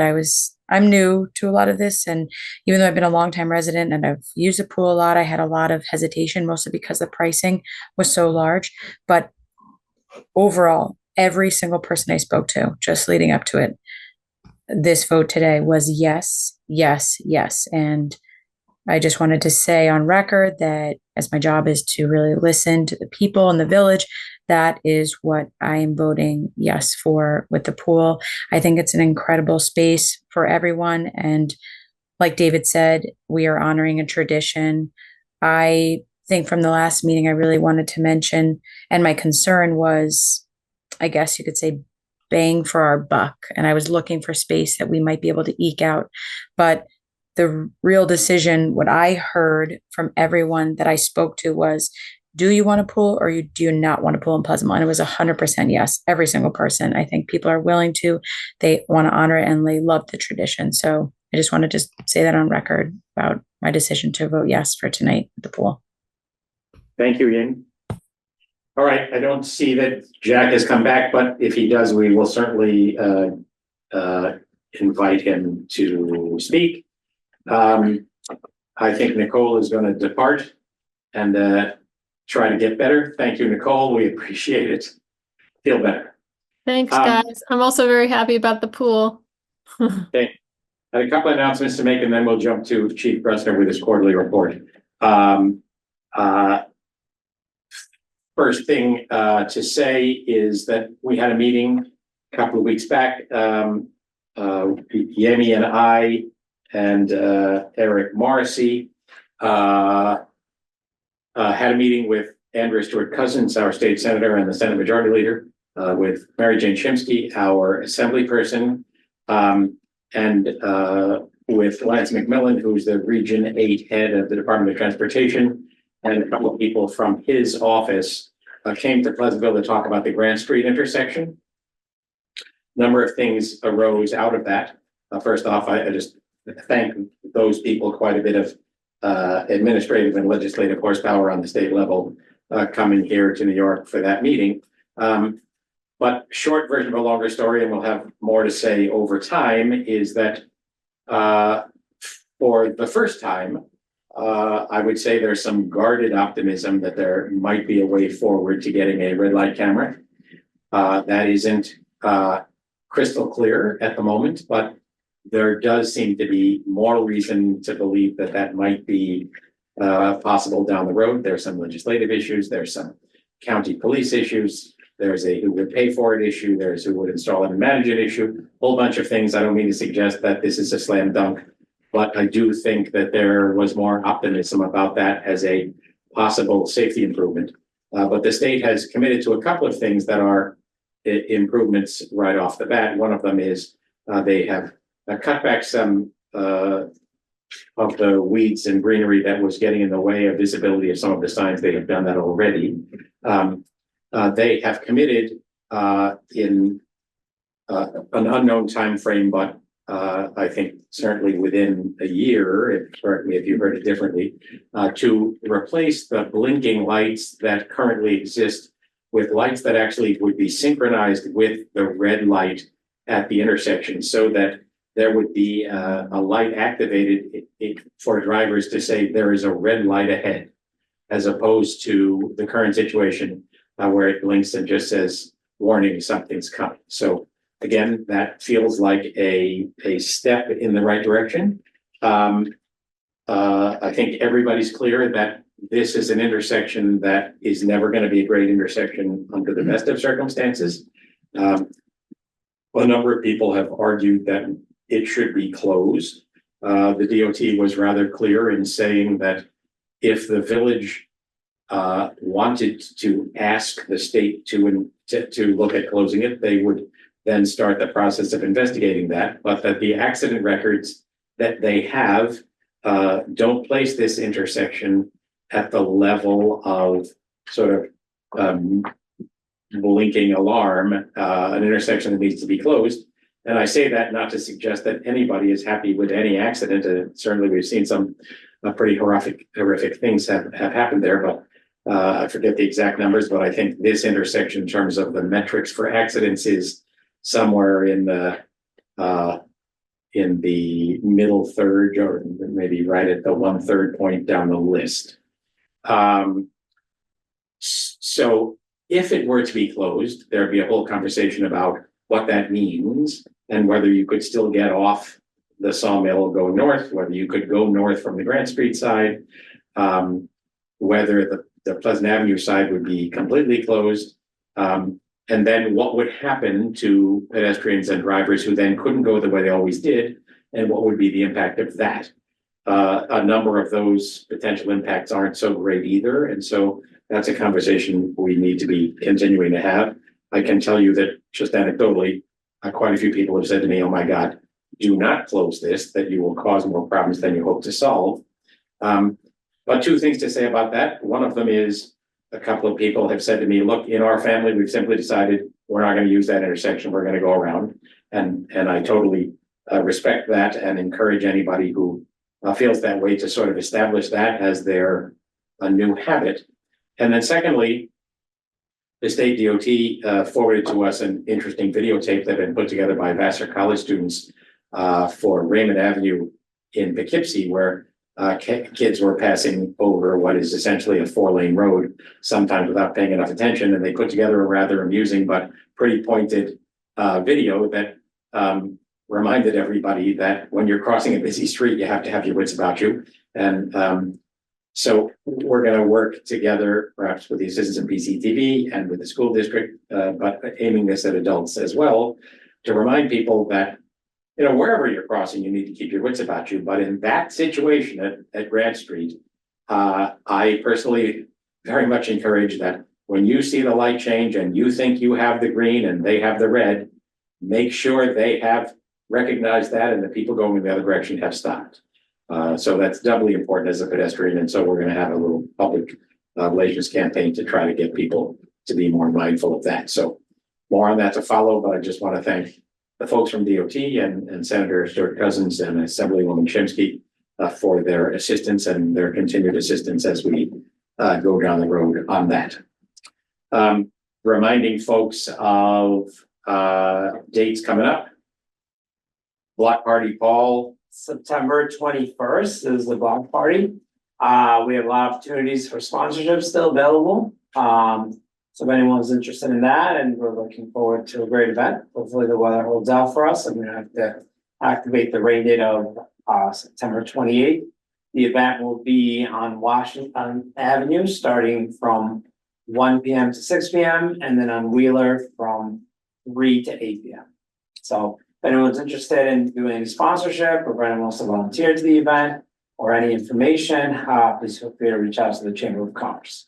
I'm new to a lot of this. And even though I've been a longtime resident and I've used the pool a lot, I had a lot of hesitation, mostly because the pricing was so large. But overall, every single person I spoke to just leading up to it, this vote today was yes, yes, yes. And I just wanted to say on record that as my job is to really listen to the people in the village, that is what I am voting yes for with the pool. I think it's an incredible space for everyone. And like David said, we are honoring a tradition. I think from the last meeting, I really wanted to mention, and my concern was, I guess you could say, bang for our buck. And I was looking for space that we might be able to eke out. But the real decision, what I heard from everyone that I spoke to was, do you want to pool or do you not want to pool in Pleasantville? And it was 100% yes, every single person. I think people are willing to, they want to honor it and they love the tradition. So I just wanted to say that on record about my decision to vote yes for tonight at the pool. Thank you, Ying. All right, I don't see that Jack has come back, but if he does, we will certainly invite him to speak. I think Nicole is going to depart and try to get better. Thank you, Nicole. We appreciate it. Feel better. Thanks, guys. I'm also very happy about the pool. Okay. I had a couple of announcements to make, and then we'll jump to Chief Bressner with his quarterly report. First thing to say is that we had a meeting a couple of weeks back. Yemi and I and Eric Morrissey had a meeting with Andrea Stewart Cousins, our state senator and the Senate Majority Leader, with Mary Jane Shimsky, our assembly person, and with Lance McMillan, who's the Region 8 head of the Department of Transportation, and a couple of people from his office came to Pleasantville to talk about the Grant Street intersection. A number of things arose out of that. First off, I just thank those people, quite a bit of administrative and legislative horsepower on the state level coming here to New York for that meeting. But short version of a longer story, and we'll have more to say over time, is that for the first time, I would say there's some guarded optimism that there might be a way forward to getting a red light camera. That isn't crystal clear at the moment, but there does seem to be more reason to believe that that might be possible down the road. There's some legislative issues, there's some county police issues, there's a who would pay for it issue, there's who would install it and manage it issue, whole bunch of things. I don't mean to suggest that this is a slam dunk, but I do think that there was more optimism about that as a possible safety improvement. But the state has committed to a couple of things that are improvements right off the bat. One of them is they have cut back some of the weeds and greenery that was getting in the way of visibility of some of the signs. They have done that already. They have committed in an unknown time frame, but I think certainly within a year, correct me if you heard it differently, to replace the blinking lights that currently exist with lights that actually would be synchronized with the red light at the intersection, so that there would be a light activated for drivers to say there is a red light ahead, as opposed to the current situation where it blinks and just says warning something's coming. So again, that feels like a step in the right direction. I think everybody's clear that this is an intersection that is never going to be a great intersection under the best of circumstances. A number of people have argued that it should be closed. The DOT was rather clear in saying that if the village wanted to ask the state to look at closing it, they would then start the process of investigating that, but that the accident records that they have don't place this intersection at the level of sort of blinking alarm, an intersection that needs to be closed. And I say that not to suggest that anybody is happy with any accident. Certainly we've seen some pretty horrific things have happened there, but I forget the exact numbers, but I think this intersection in terms of the metrics for accidents is somewhere in the middle third, or maybe right at the 1/3 point down the list. So if it were to be closed, there'd be a whole conversation about what that means and whether you could still get off the Sawmill going north, whether you could go north from the Grant Street side, whether the Pleasant Avenue side would be completely closed. And then what would happen to pedestrians and drivers who then couldn't go the way they always did, and what would be the impact of that? A number of those potential impacts aren't so great either, and so that's a conversation we need to be continuing to have. I can tell you that just anecdotally, quite a few people have said to me, "Oh my God, do not close this, that you will cause more problems than you hope to solve." But two things to say about that. One of them is a couple of people have said to me, "Look, in our family, we've simply decided we're not going to use that intersection. We're going to go around." And I totally respect that and encourage anybody who feels that way to sort of establish that as their new habit. And then secondly, the state DOT forwarded to us an interesting videotape that had been put together by Vassar College students for Raymond Avenue in Poughkeepsie, where kids were passing over what is essentially a 4-lane road, sometimes without paying enough attention. And they put together a rather amusing but pretty pointed video that reminded everybody that when you're crossing a busy street, you have to have your wits about you. And so we're going to work together, perhaps with the assistance of PCTV and with the school district, but aiming this at adults as well, to remind people that, you know, wherever you're crossing, you need to keep your wits about you. But in that situation at Grant Street, I personally very much encourage that when you see the light change and you think you have the green and they have the red, make sure they have recognized that and the people going in the other direction have stopped. So that's doubly important as a pedestrian. And so we're going to have a little public relations campaign to try to get people to be more mindful of that. So more on that to follow, but I just want to thank the folks from DOT and Senator Stuart Cousins and Assemblywoman Shimsky for their assistance and their continued assistance as we go down the road on that. Reminding folks of dates coming up. Block Party Ball. September 21st is the block party. We have a lot of opportunities for sponsorship still available. So if anyone's interested in that, and we're looking forward to a great event, hopefully the weather holds out for us. I'm gonna have to activate the rain date of September 28th. The event will be on Washington Avenue, starting from 1 p.m. to 6 p.m. and then on Wheeler from 3 to 8 p.m. So if anyone's interested in doing sponsorship, or if anyone wants to volunteer to the event or any information, please feel free to reach out to the Chamber of Commerce.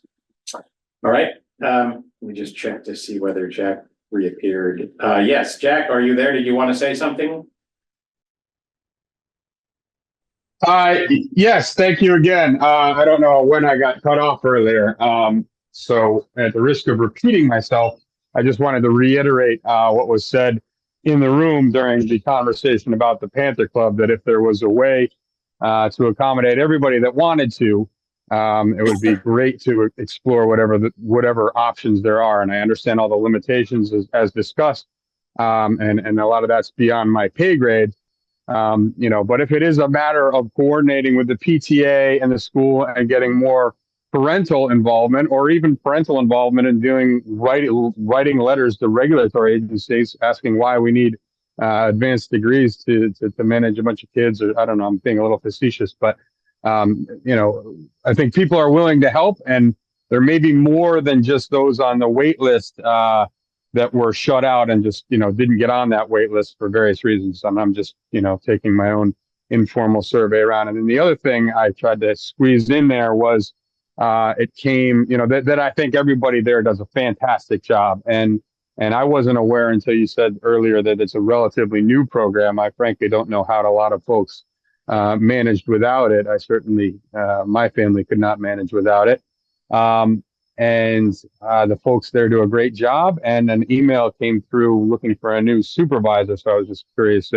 All right. Let me just check to see whether Jack reappeared. Yes, Jack, are you there? Did you want to say something? Yes, thank you again. I don't know when I got cut off earlier. So at the risk of repeating myself, I just wanted to reiterate what was said in the room during the conversation about the Panther Club, that if there was a way to accommodate everybody that wanted to, it would be great to explore whatever options there are. And I understand all the limitations as discussed, and a lot of that's beyond my pay grade. But if it is a matter of coordinating with the PTA and the school and getting more parental involvement or even parental involvement in writing letters to regulatory agencies asking why we need advanced degrees to manage a bunch of kids. Or I don't know, I'm being a little facetious, but I think people are willing to help, and there may be more than just those on the wait list that were shut out and just didn't get on that wait list for various reasons. And I'm just taking my own informal survey around. And then the other thing I tried to squeeze in there was it came, that I think everybody there does a fantastic job. And I wasn't aware until you said earlier that it's a relatively new program. I frankly don't know how a lot of folks managed without it. I certainly, my family could not manage without it. The folks there do a great job. And an email came through looking for a new supervisor. So I was just curious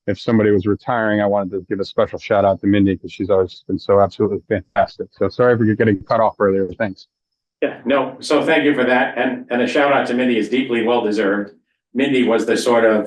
if somebody was retiring. I wanted to give a special shout out to Mindy because she's always been so absolutely fantastic. So sorry for getting cut off earlier. Thanks. Yeah, no, so thank you for that. And a shout out to Mindy is deeply well-deserved. Mindy was the sort of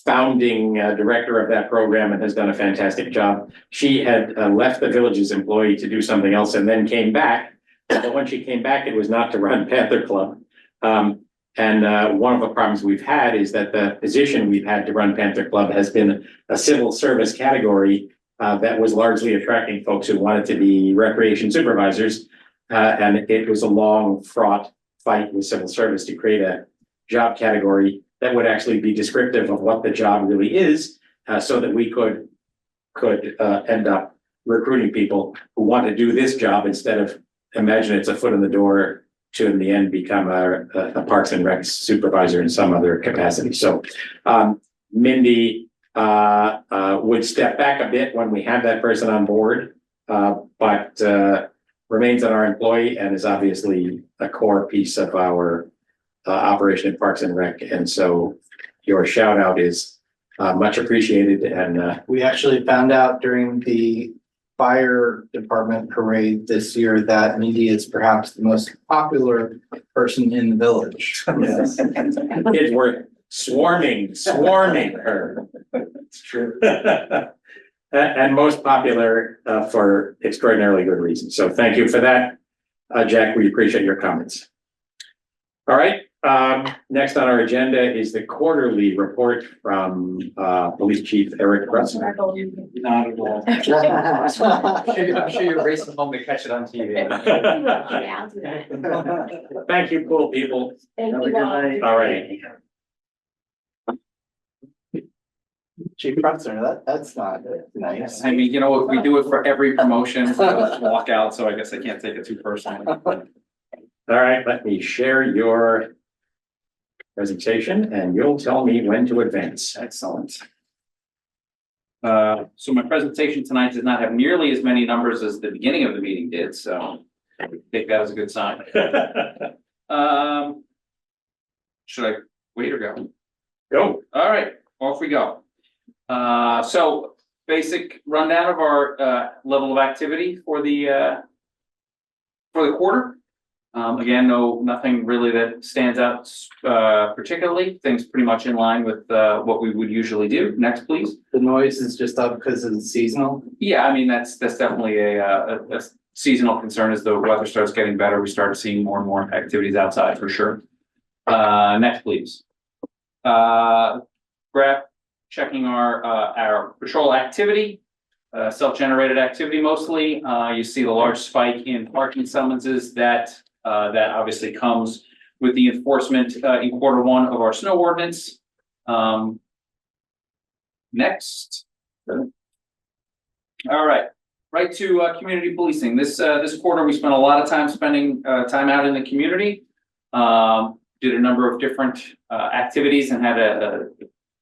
founding director of that program and has done a fantastic job. She had left the Villages employee to do something else and then came back. But when she came back, it was not to run Panther Club. And one of the problems we've had is that the position we've had to run Panther Club has been a civil service category that was largely attracting folks who wanted to be recreation supervisors. And it was a long, fraught fight with civil service to create a job category that would actually be descriptive of what the job really is, so that we could end up recruiting people who want to do this job instead of imagine it's a foot in the door to in the end become a Parks and Rec supervisor in some other capacity. So Mindy would step back a bit when we have that person on board, but remains on our employee and is obviously a core piece of our operation in Parks and Rec. And so your shout out is much appreciated. And We actually found out during the fire department parade this year that Mindy is perhaps the most popular person in the village. yes, kids were swarming her. It's true. And most popular for extraordinarily good reasons. So thank you for that, Jack. We appreciate your comments. All right. Next on our agenda is the quarterly report from Police Chief Eric Russell. Not at all. I'm sure you're racing home to catch it on TV. Yeah, I'll do that. Thank you, cool people. Thank Have a you good all. night. All right. Chief Bruxner, that's not nice. I mean, we do it for every promotion, so walk out, so I guess I can't take it too personally. All right, let me share your presentation and you'll tell me when to advance. Excellent. So my presentation tonight does not have nearly as many numbers as the beginning of the meeting did, so I take that as a good sign. Should I wait or go? Go. All right, off we go. So basic rundown of our level of activity for the quarter. Again, nothing really that stands out particularly. Things pretty much in line with what we would usually do. Next, please. The noise is just up because it's seasonal. Yeah, I mean that's definitely a seasonal concern. As the weather starts getting better, we start seeing more and more activities outside for sure. Next, please. Graph checking our patrol activity, self-generated activity mostly. You see the large spike in parking summonses that obviously comes with the enforcement in Q1 of our snow ordinance. Next. All right to community policing. This quarter we spent a lot of time spending time out in the community. Did a number of different activities and had a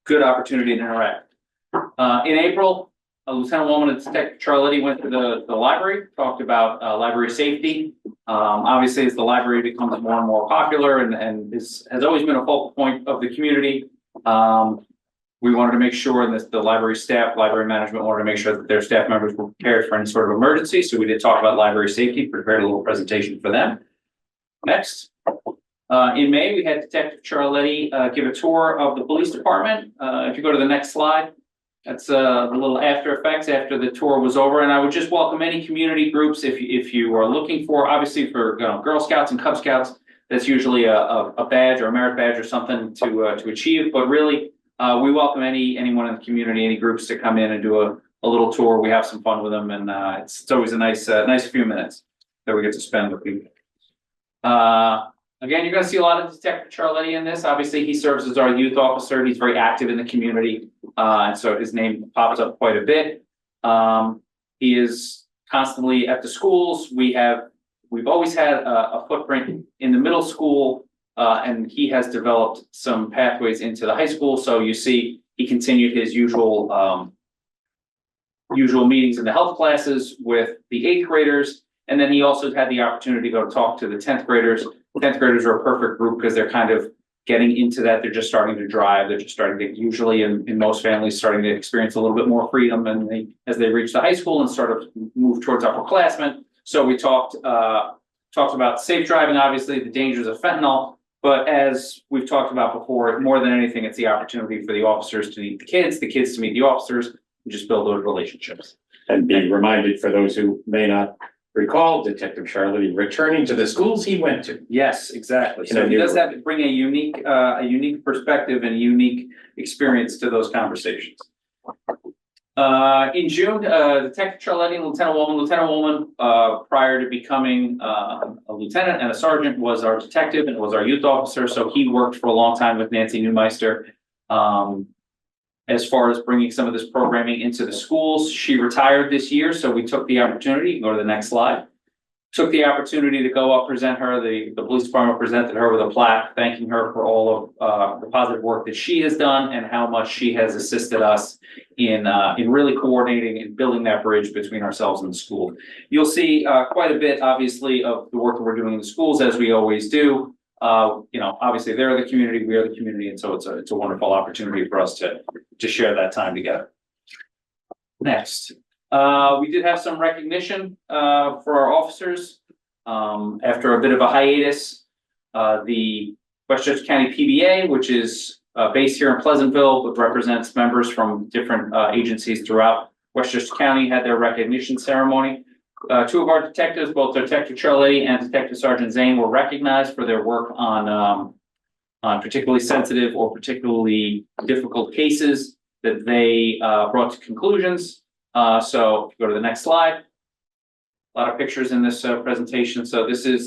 good opportunity to interact. In April, Lieutenant Woolman and Detective Charletti went to the library, talked about library safety. Obviously, as the library becomes more and more popular and has always been a focal point of the community, we wanted to make sure that the library management wanted to make sure that their staff members were prepared for any sort of emergency. So we did talk about library safety, prepared a little presentation for them. Next. In May, we had Detective Charletti give a tour of the police department. If you go to the next slide, That's a little after effects after the tour was over, and I would just welcome any community groups if you are looking for, obviously for Girl Scouts and Cub Scouts, that's usually a badge or a merit badge or something to achieve, but really we welcome anyone in the community, any groups to come in and do a little tour. We have some fun with them, and it's always a nice few minutes that we get to spend with people. Again, you're gonna see a lot of Detective Charletti in this. Obviously, he serves as our youth officer. He's very active in the community. And so his name pops up quite a bit. He is constantly at the schools. We've always had a footprint in the middle school, and he has developed some pathways into the high school. So you see, he continued his usual meetings in the health classes with the 8th graders. And then he also had the opportunity to go talk to the 10th graders. 10th graders are a perfect group because they're kind of getting into that. They're just starting to drive. They're just starting to, usually in most families, starting to experience a little bit more freedom and as they reach the high school and sort of move towards upperclassmen. So we talked about safe driving, obviously the dangers of fentanyl, but as we've talked about before, more than anything, it's the opportunity for the officers to meet the kids to meet the officers, and just build those relationships. And be reminded, for those who may not recall, Detective Charletti returning to the schools he went to. Yes, exactly. So he does have to bring a unique perspective and a unique experience to those conversations. In June, Detective Charletti and Lieutenant Woolman, prior to becoming a lieutenant and a sergeant, was our detective and was our youth officer. So he worked for a long time with Nancy Neumeister. As far as bringing some of this programming into the schools. She retired this year, so we took the opportunity, you can go to the next slide. Took the opportunity to go up, present her, the police department presented her with a plaque, thanking her for all of the positive work that she has done and how much she has assisted us in really coordinating and building that bridge between ourselves and the school. You'll see quite a bit, obviously, of the work that we're doing in the schools, as we always do. Obviously they're the community, we are the community, and so it's a wonderful opportunity for us to share that time together. Next, we did have some recognition for our officers after a bit of a hiatus. The Westchester County PBA, which is based here in Pleasantville, but represents members from different agencies throughout Westchester County, had their recognition ceremony. 2 of our detectives, both Detective Charletti and Detective Sergeant Zane, were recognized for their work on particularly sensitive or particularly difficult cases that they brought to conclusions. So if you go to the next slide, a lot of pictures in this presentation. So this is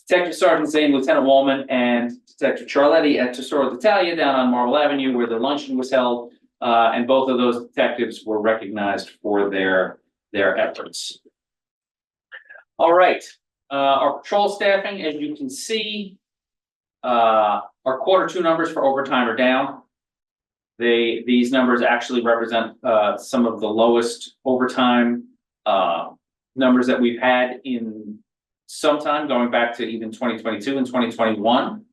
Detective Sergeant Zane, Lieutenant Woolman, and Detective Charletti at Tesoro d'Italia down on Marble Avenue, where the luncheon was held, and both of those detectives were recognized for their efforts. All right, our patrol staffing, as you can see, our Q2 numbers for overtime are down. These numbers actually represent some of the lowest overtime numbers that we've had in some time, going back to even 2022 and 2021.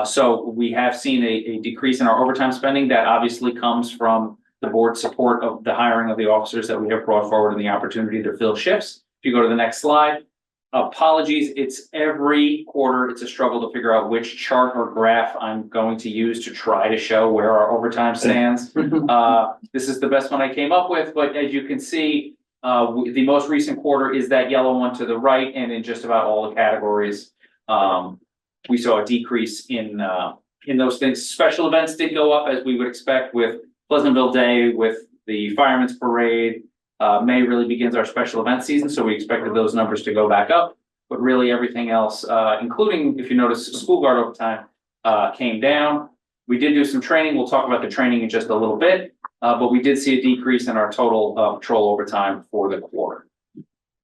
So we have seen a decrease in our overtime spending. That obviously comes from the board's support of the hiring of the officers that we have brought forward and the opportunity to fill shifts. If you go to the next slide, apologies, it's every quarter, it's a struggle to figure out which chart or graph I'm going to use to try to show where our overtime stands. This is the best one I came up with, but as you can see, the most recent quarter is that yellow one to the right, and in just about all the categories, we saw a decrease in those things. Special events did go up, as we would expect, with Pleasantville Day, with the Fireman's Parade. May really begins our special event season, so we expected those numbers to go back up. But really everything else, including, if you notice, school guard overtime came down. We did do some training. We'll talk about the training in just a little bit, but we did see a decrease in our total patrol overtime for the quarter.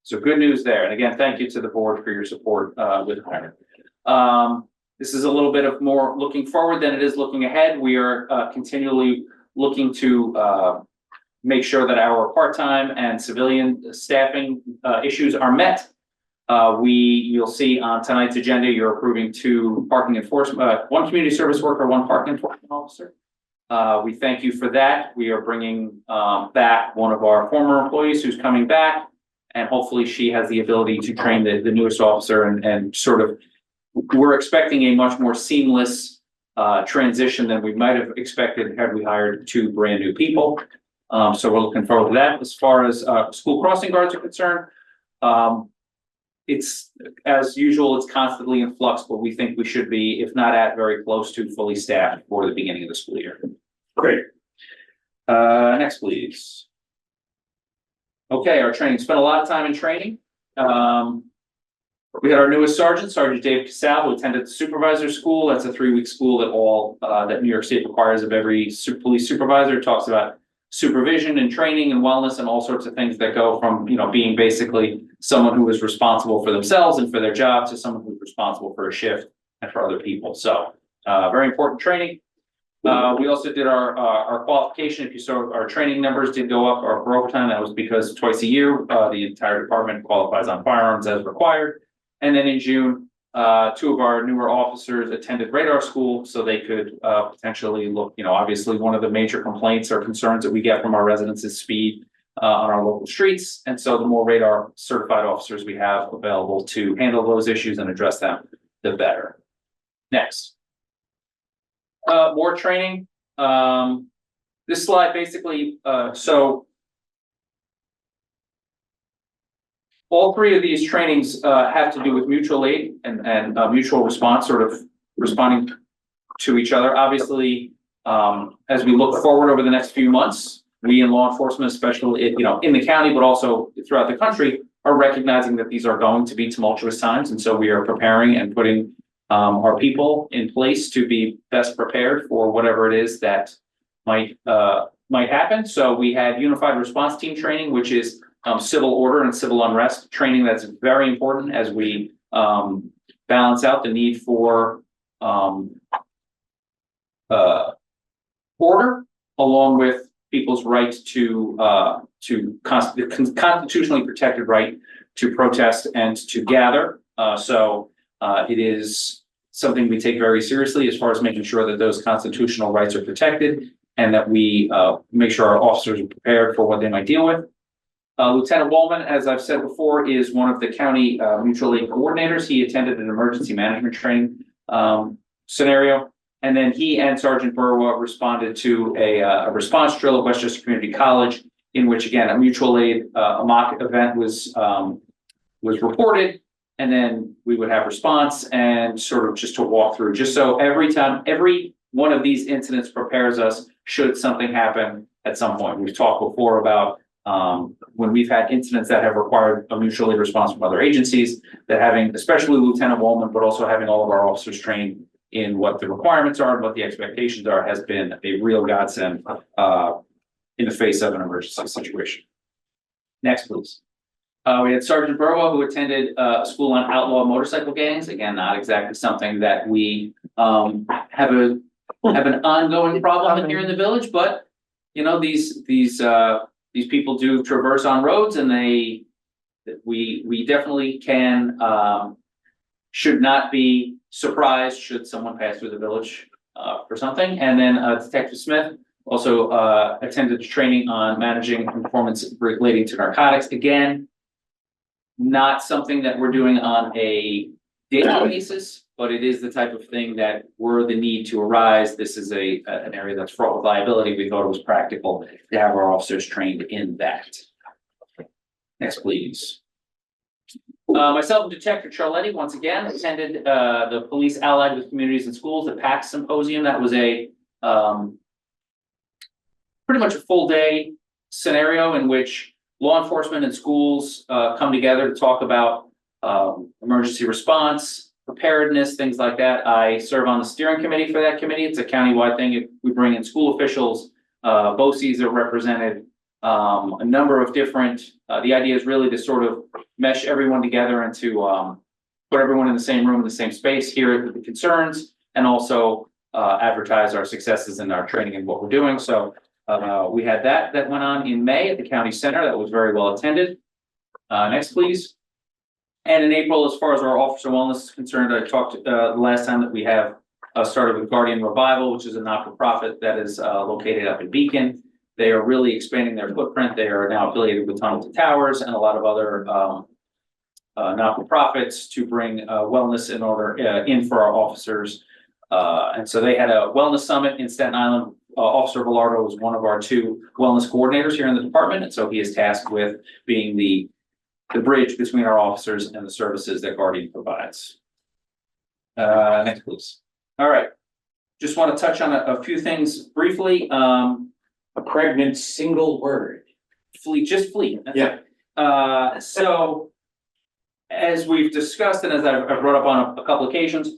So good news there. And again, thank you to the board for your support with hiring. This is a little bit of more looking forward than it is looking ahead. We are continually looking to make sure that our part-time and civilian staffing issues are met. You'll see on tonight's agenda, you're approving 2 parking enforcement, 1 community service worker, 1 parking enforcement officer. We thank you for that. We are bringing back one of our former employees who's coming back, and hopefully she has the ability to train the newest officer and sort of, we're expecting a much more seamless transition than we might have expected had we hired 2 brand new people. So we're looking forward to that. As far as school crossing guards are concerned, it's as usual, it's constantly in flux, but we think we should be, if not at, very close to fully staffed for the beginning of the school year. Great. Next, please. Okay, our training, spent a lot of time in training. We had our newest sergeant, Sergeant Dave Casal, who attended the supervisor school. That's a 3-week school that that New York State requires of every police supervisor. It talks about supervision and training and wellness and all sorts of things that go from, being basically someone who is responsible for themselves and for their job to someone who's responsible for a shift and for other people. So, very important training. We also did our qualification. If you saw, our training numbers did go up for overtime. That was because twice a year, the entire department qualifies on firearms as required. And then in June, 2 of our newer officers attended radar school so they could potentially look, obviously one of the major complaints or concerns that we get from our residents is speed on our local streets. And so the more radar certified officers we have available to handle those issues and address them, the better. Next. More training. This slide basically, all 3 of these trainings have to do with mutual aid and mutual response, sort of responding to each other. Obviously, as we look forward over the next few months, we in law enforcement, especially in the county, but also throughout the country, are recognizing that these are going to be tumultuous times, and so we are preparing and putting our people in place to be best prepared for whatever it is that might happen. So we had unified response team training, which is civil order and civil unrest training. That's very important as we balance out the need for order, along with people's right to constitutionally protected right to protest and to gather. So it is something we take very seriously as far as making sure that those constitutional rights are protected and that we make sure our officers are prepared for what they might deal with. Lieutenant Wallman, as I've said before, is one of the county mutual aid coordinators. He attended an emergency management training scenario. And then he and Sergeant Burwa responded to a response drill at Westchester Community College, in which, again, a mutual aid, a mock event was reported. And then we would have response and sort of just to walk through, just so every one of these incidents prepares us should something happen at some point. We've talked before about when we've had incidents that have required a mutual aid response from other agencies, that having, especially Lieutenant Wallman, but also having all of our officers trained in what the requirements are and what the expectations are, has been a real godsend in the face of an emergency situation. Next, please. We had Sergeant Burwa, who attended a school on outlaw motorcycle gangs. Again, not exactly something that we have an ongoing problem here in the village, but these people do traverse on roads, and we definitely should not be surprised should someone pass through the village for something. And then Detective Smith also attended training on managing performance relating to narcotics. Again, not something that we're doing on a daily basis, but it is the type of thing that were the need to arise. This is an area that's fraught with liability. We thought it was practical to have our officers trained in that. Next, please. Myself and Detective Charletti once again attended the Police Allied with Communities and Schools, the PAC Symposium. That was a pretty much a full day scenario in which law enforcement and schools come together to talk about emergency response, preparedness, things like that. I serve on the steering committee for that committee. It's a countywide thing. We bring in school officials, BOCES are represented, a number of different, the idea is really to sort of mesh everyone together and to put everyone in the same room, in the same space, hear the concerns, and also advertise our successes and our training and what we're doing. So we had that went on in May at the county center. That was very well attended. Next, please. And in April, as far as our officer wellness is concerned, I talked the last time that we have started with Guardian Revival, which is a not-for-profit that is located up in Beacon. They are really expanding their footprint. They are now affiliated with Tunnel to Towers and a lot of other not-for-profits to bring wellness in order in for our officers And so they had a wellness summit in Staten Island. Officer Velardo was one of our 2 wellness coordinators here in the department, and so he is tasked with being the bridge between our officers and the services that Guardian provides. Next, please. All right. Just want to touch on a few things briefly. A pregnant single word. Fleet, just fleet. Yeah. So as we've discussed and as I've brought up on a couple occasions,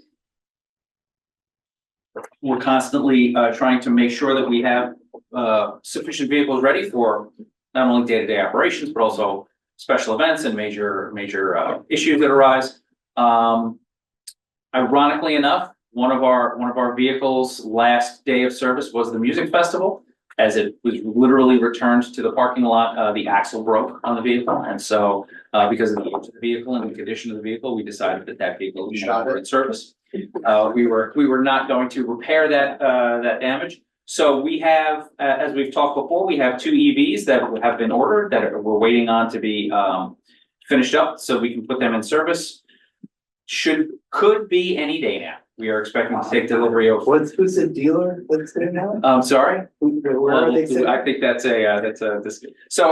we're constantly trying to make sure that we have sufficient vehicles ready for not only day-to-day operations, but also special events and major issues that arise. Ironically enough, one of our vehicles last day of service was the music festival. As it was literally returned to the parking lot, the axle broke on the vehicle, and so because of the age of the vehicle and the condition of the vehicle, we decided that vehicle was no longer in service. We were not going to repair that damage. So we have, as we've talked before, we have 2 EVs that have been ordered that we're waiting on to be finished up, so we can put them in service. Could be any day now. We are expecting to take delivery of. Who's the dealer that's there now? I'm sorry. Where are they sitting? I think that's so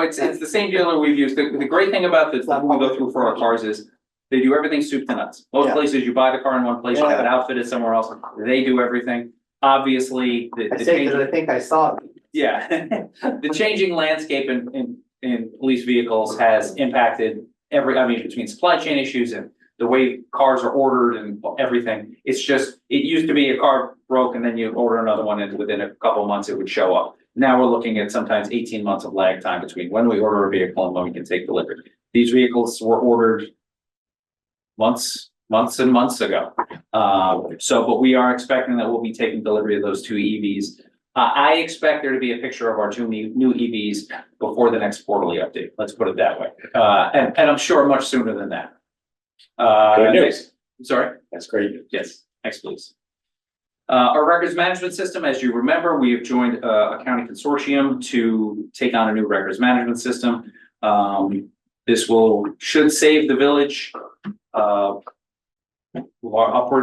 it's the same dealer we've used. The great thing about this, that we go through for our cars is they do everything soup to nuts. Most places you buy the car in one place, you have it outfitted somewhere else. They do everything. Obviously, I think I saw it. Yeah, the changing landscape in police vehicles has impacted between supply chain issues and the way cars are ordered and everything. It's just, it used to be a car broke and then you order another one and within a couple of months it would show up. Now we're looking at sometimes 18 months of lag time between when we order a vehicle and when we can take delivery. These vehicles were ordered months and months ago. But we are expecting that we'll be taking delivery of those 2 EVs. I expect there to be a picture of our 2 new EVs before the next quarterly update. Let's put it that way. And I'm sure much sooner than that. Good news. Sorry? That's great. Yes, next please. Our records management system, as you remember, we have joined a county consortium to take on a new records management system. This should save the village upwards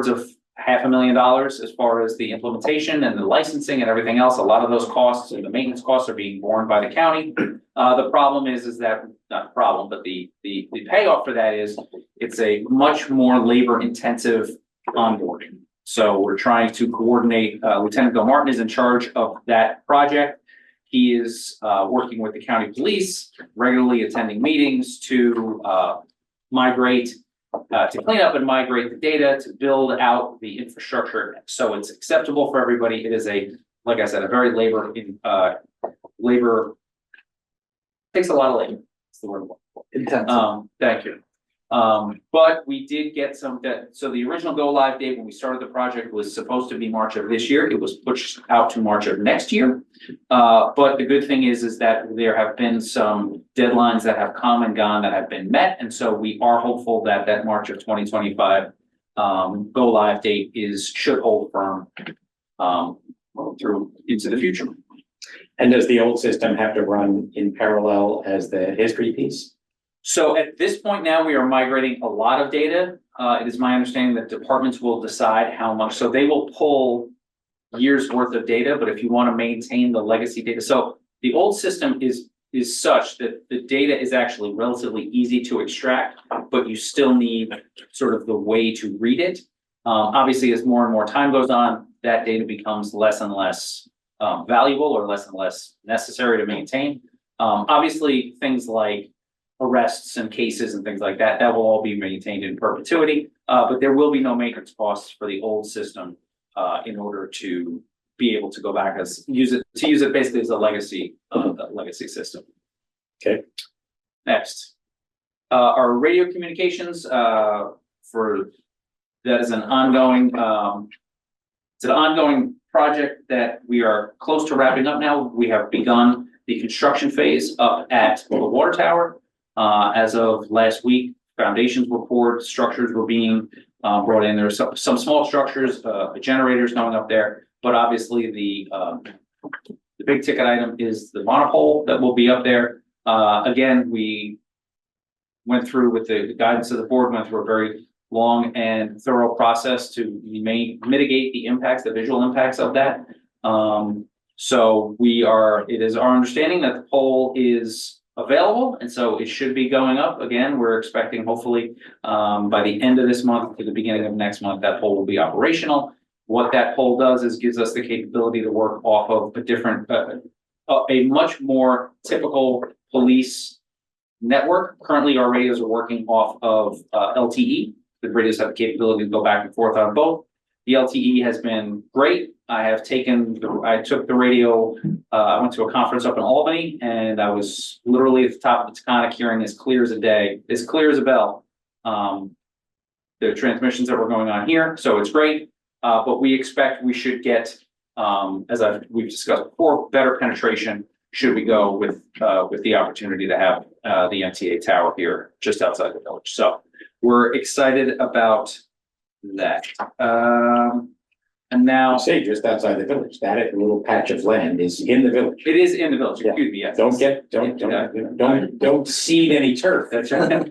of $500,000 as far as the implementation and the licensing and everything else. A lot of those costs and the maintenance costs are being borne by the county. The problem is that, not the problem, but the payoff for that is it's a much more labor intensive onboarding. So we're trying to coordinate, Lieutenant Bill Martin is in charge of that project. He is working with the county police, regularly attending meetings to migrate, to clean up and migrate the data, to build out the infrastructure so it's acceptable for everybody. It is like I said, a very labor takes a lot of labor. That's the word. Intensive. Thank you. But we did get so the original go live date when we started the project was supposed to be March of this year. It was pushed out to March of next year. But the good thing is that there have been some deadlines that have come and gone that have been met. And so we are hopeful that March of 2025 go live date should hold firm through into the future. And does the old system have to run in parallel as the history piece? So at this point now, we are migrating a lot of data. It is my understanding that departments will decide how much, so they will pull years worth of data, but if you want to maintain the legacy data, so the old system is such that the data is actually relatively easy to extract, but you still need sort of the way to read it. Obviously, as more and more time goes on, that data becomes less and less valuable or less and less necessary to maintain. Obviously, things like arrests and cases and things like that will all be maintained in perpetuity, but there will be no maintenance costs for the old system in order to be able to go back use it basically as a legacy system. Okay. Next, our radio communications that is an ongoing it's an ongoing project that we are close to wrapping up now. We have begun the construction phase up at the water tower. As of last week, foundations were poured, structures were being brought in. There are some small structures, generators going up there, but obviously the big ticket item is the monopole that will be up there. Again, we went through with the guidance of the board, went through a very long and thorough process to mitigate the impacts, the visual impacts of that. So it is our understanding that the pole is available, and so it should be going up again. We're expecting hopefully by the end of this month to the beginning of next month, that pole will be operational. What that pole does is gives us the capability to work off of a different, a much more typical police network. Currently, our radios are working off of LTE. The radios have the capability to go back and forth on both. The LTE has been great. I took the radio, I went to a conference up in Albany, and I was literally at the top of the Taconic hearing as clear as a day, as clear as a bell. The transmissions that were going on here, so it's great. But we expect we should get, we've discussed before, better penetration should we go with the opportunity to have the MTA tower here just outside the village. So we're excited about that. And now I say just outside the village, that little patch of land is in the village. it is in the village. Yeah. Excuse me. Yes. Don't seed any turf. That's right.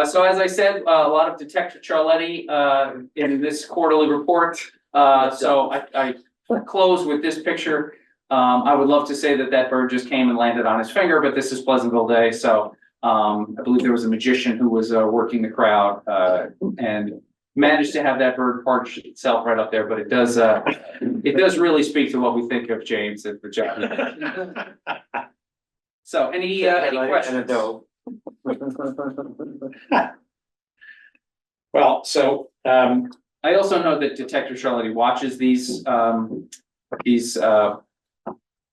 So as I said, a lot of Detective Charletti in this quarterly report. So I close with this picture. I would love to say that bird just came and landed on his finger, but this is Pleasantville Day. So I believe there was a magician who was working the crowd and managed to have that bird perch itself right up there. But it does really speak to what we think of James and the job. So any questions? Well, so I also know that Detective Charletti watches these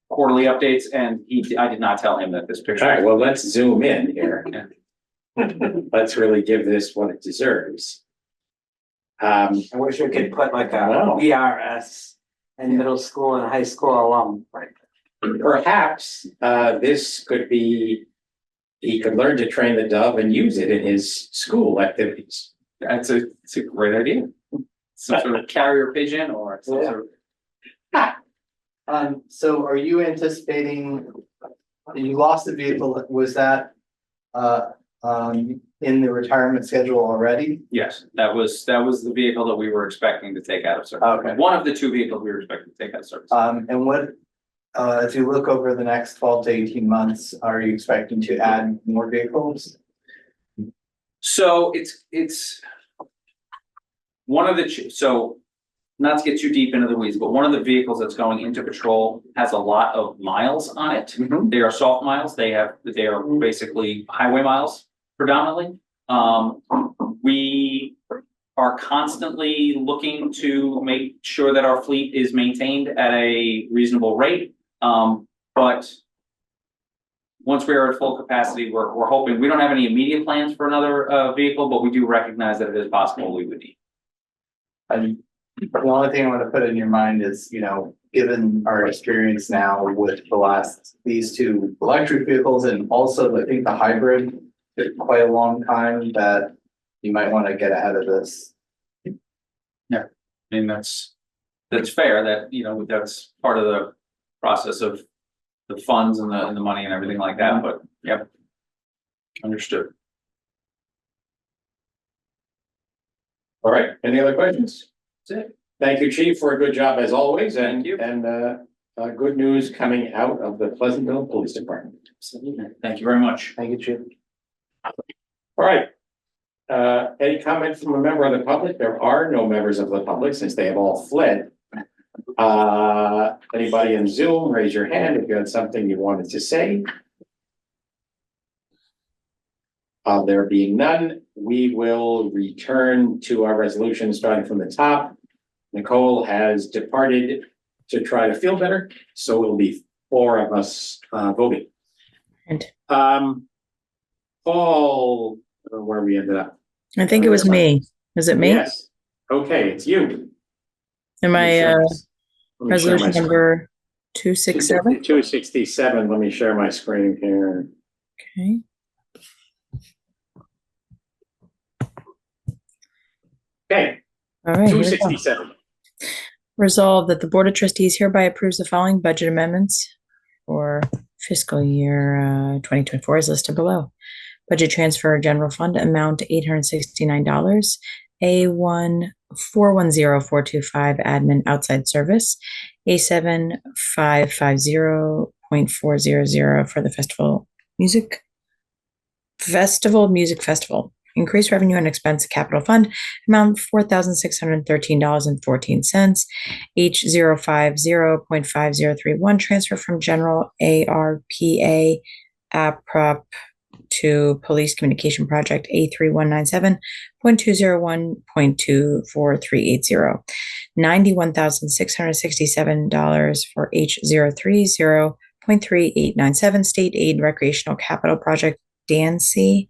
quarterly updates, and I did not tell him that this picture. all right, well, let's zoom in here. Let's really give this what it deserves. I wish we could put like a Wow. VRS in middle school and high school alum. Perhaps this could be, he could learn to train the dove and use it in his school activities. It's a great idea. Some sort of carrier pigeon or some sort of. So are you anticipating, you lost the vehicle, was that in the retirement schedule already? Yes, that was the vehicle that we were expecting to take out of service. Okay. One of the two vehicles we were expecting to take out of service. And what, as you look over the next 12 to 18 months, are you expecting to add more vehicles? So it's one of the, so not to get too deep into the weeds, but one of the vehicles that's going into patrol has a lot of miles on it. Mhm. They are soft miles. They are basically highway miles predominantly. We are constantly looking to make sure that our fleet is maintained at a reasonable rate. But once we are at full capacity, we're hoping, we don't have any immediate plans for another vehicle, but we do recognize that it is possible we would need. And the only thing I want to put in your mind is, given our experience now with these two electric vehicles and also I think the hybrid, took quite a long time, that you might want to get ahead of this. I mean, that's fair, that, that's part of the process of the funds and the money and everything like that, but yep. Understood. All right, any other questions? That's it. Thank you, Chief, for a good job as always, and Thank you. good news coming out of the Pleasantville Police Department. Thank you very much. Thank you, Chief. All right. Any comments from a member of the public? There are no members of the public since they have all fled. Anybody in Zoom, raise your hand if you had something you wanted to say. There being none, we will return to our resolution starting from the top. Nicole has departed to try to feel better, so it'll be 4 of us voting. And Paul, where we ended up. I think it was me. Was it me? Yes. Okay, it's you. Am I Let me share my resolution screen. number 267? 267, let me share my screen here. Okay. Okay, All right. Here we go. 267. Resolved that the Board of Trustees hereby approves the following budget amendments for fiscal year 2024 as listed below. Budget transfer general fund amount $869. A1410425 admin outside service. A7550.400 for the Music Festival. Increase revenue and expense capital fund amount $4,613.14. H050.5031 transfer from general ARPA APROP to police communication project A3197.201.24380. $91,667 for H030.3897 state aid recreational capital project Dansney.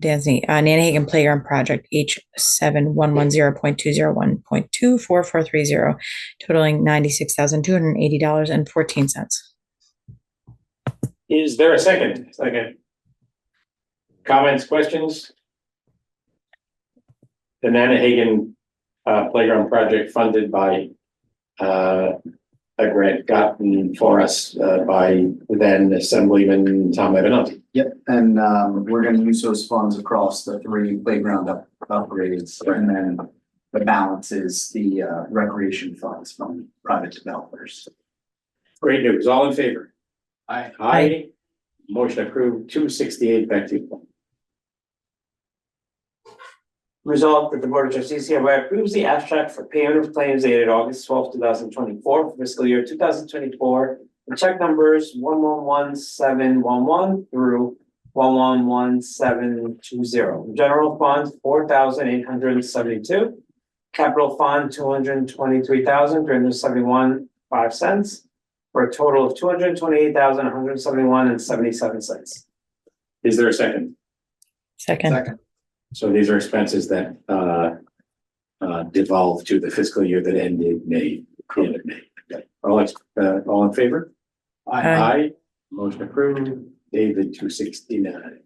Nanahagan Playground Project H7110.201.24430, totaling $96,280.14. Is there a second? Second. Comments, questions? The Nanahagan Playground Project funded by a grant gotten for us by then Assemblyman Tom Evananti. Yep, and we're gonna use those funds across the 3 playground upgrades, and then the balance is the recreation funds from private developers. Great news. All in favor? Aye. Aye. Motion approved. 268. Back to you. Resolved that the Board of Trustees hereby approves the abstract for payment of claims dated August 12, 2024 for fiscal year 2024. The check numbers 111711 through 111720. General fund 4,872. Capital fund 223,371.5 cents. For a total of 228,171.77 . Is there a second? Second. So these are expenses that devolve to the fiscal year that ended May. End of May. Okay. All in favor? Aye. Motion approved. David 269.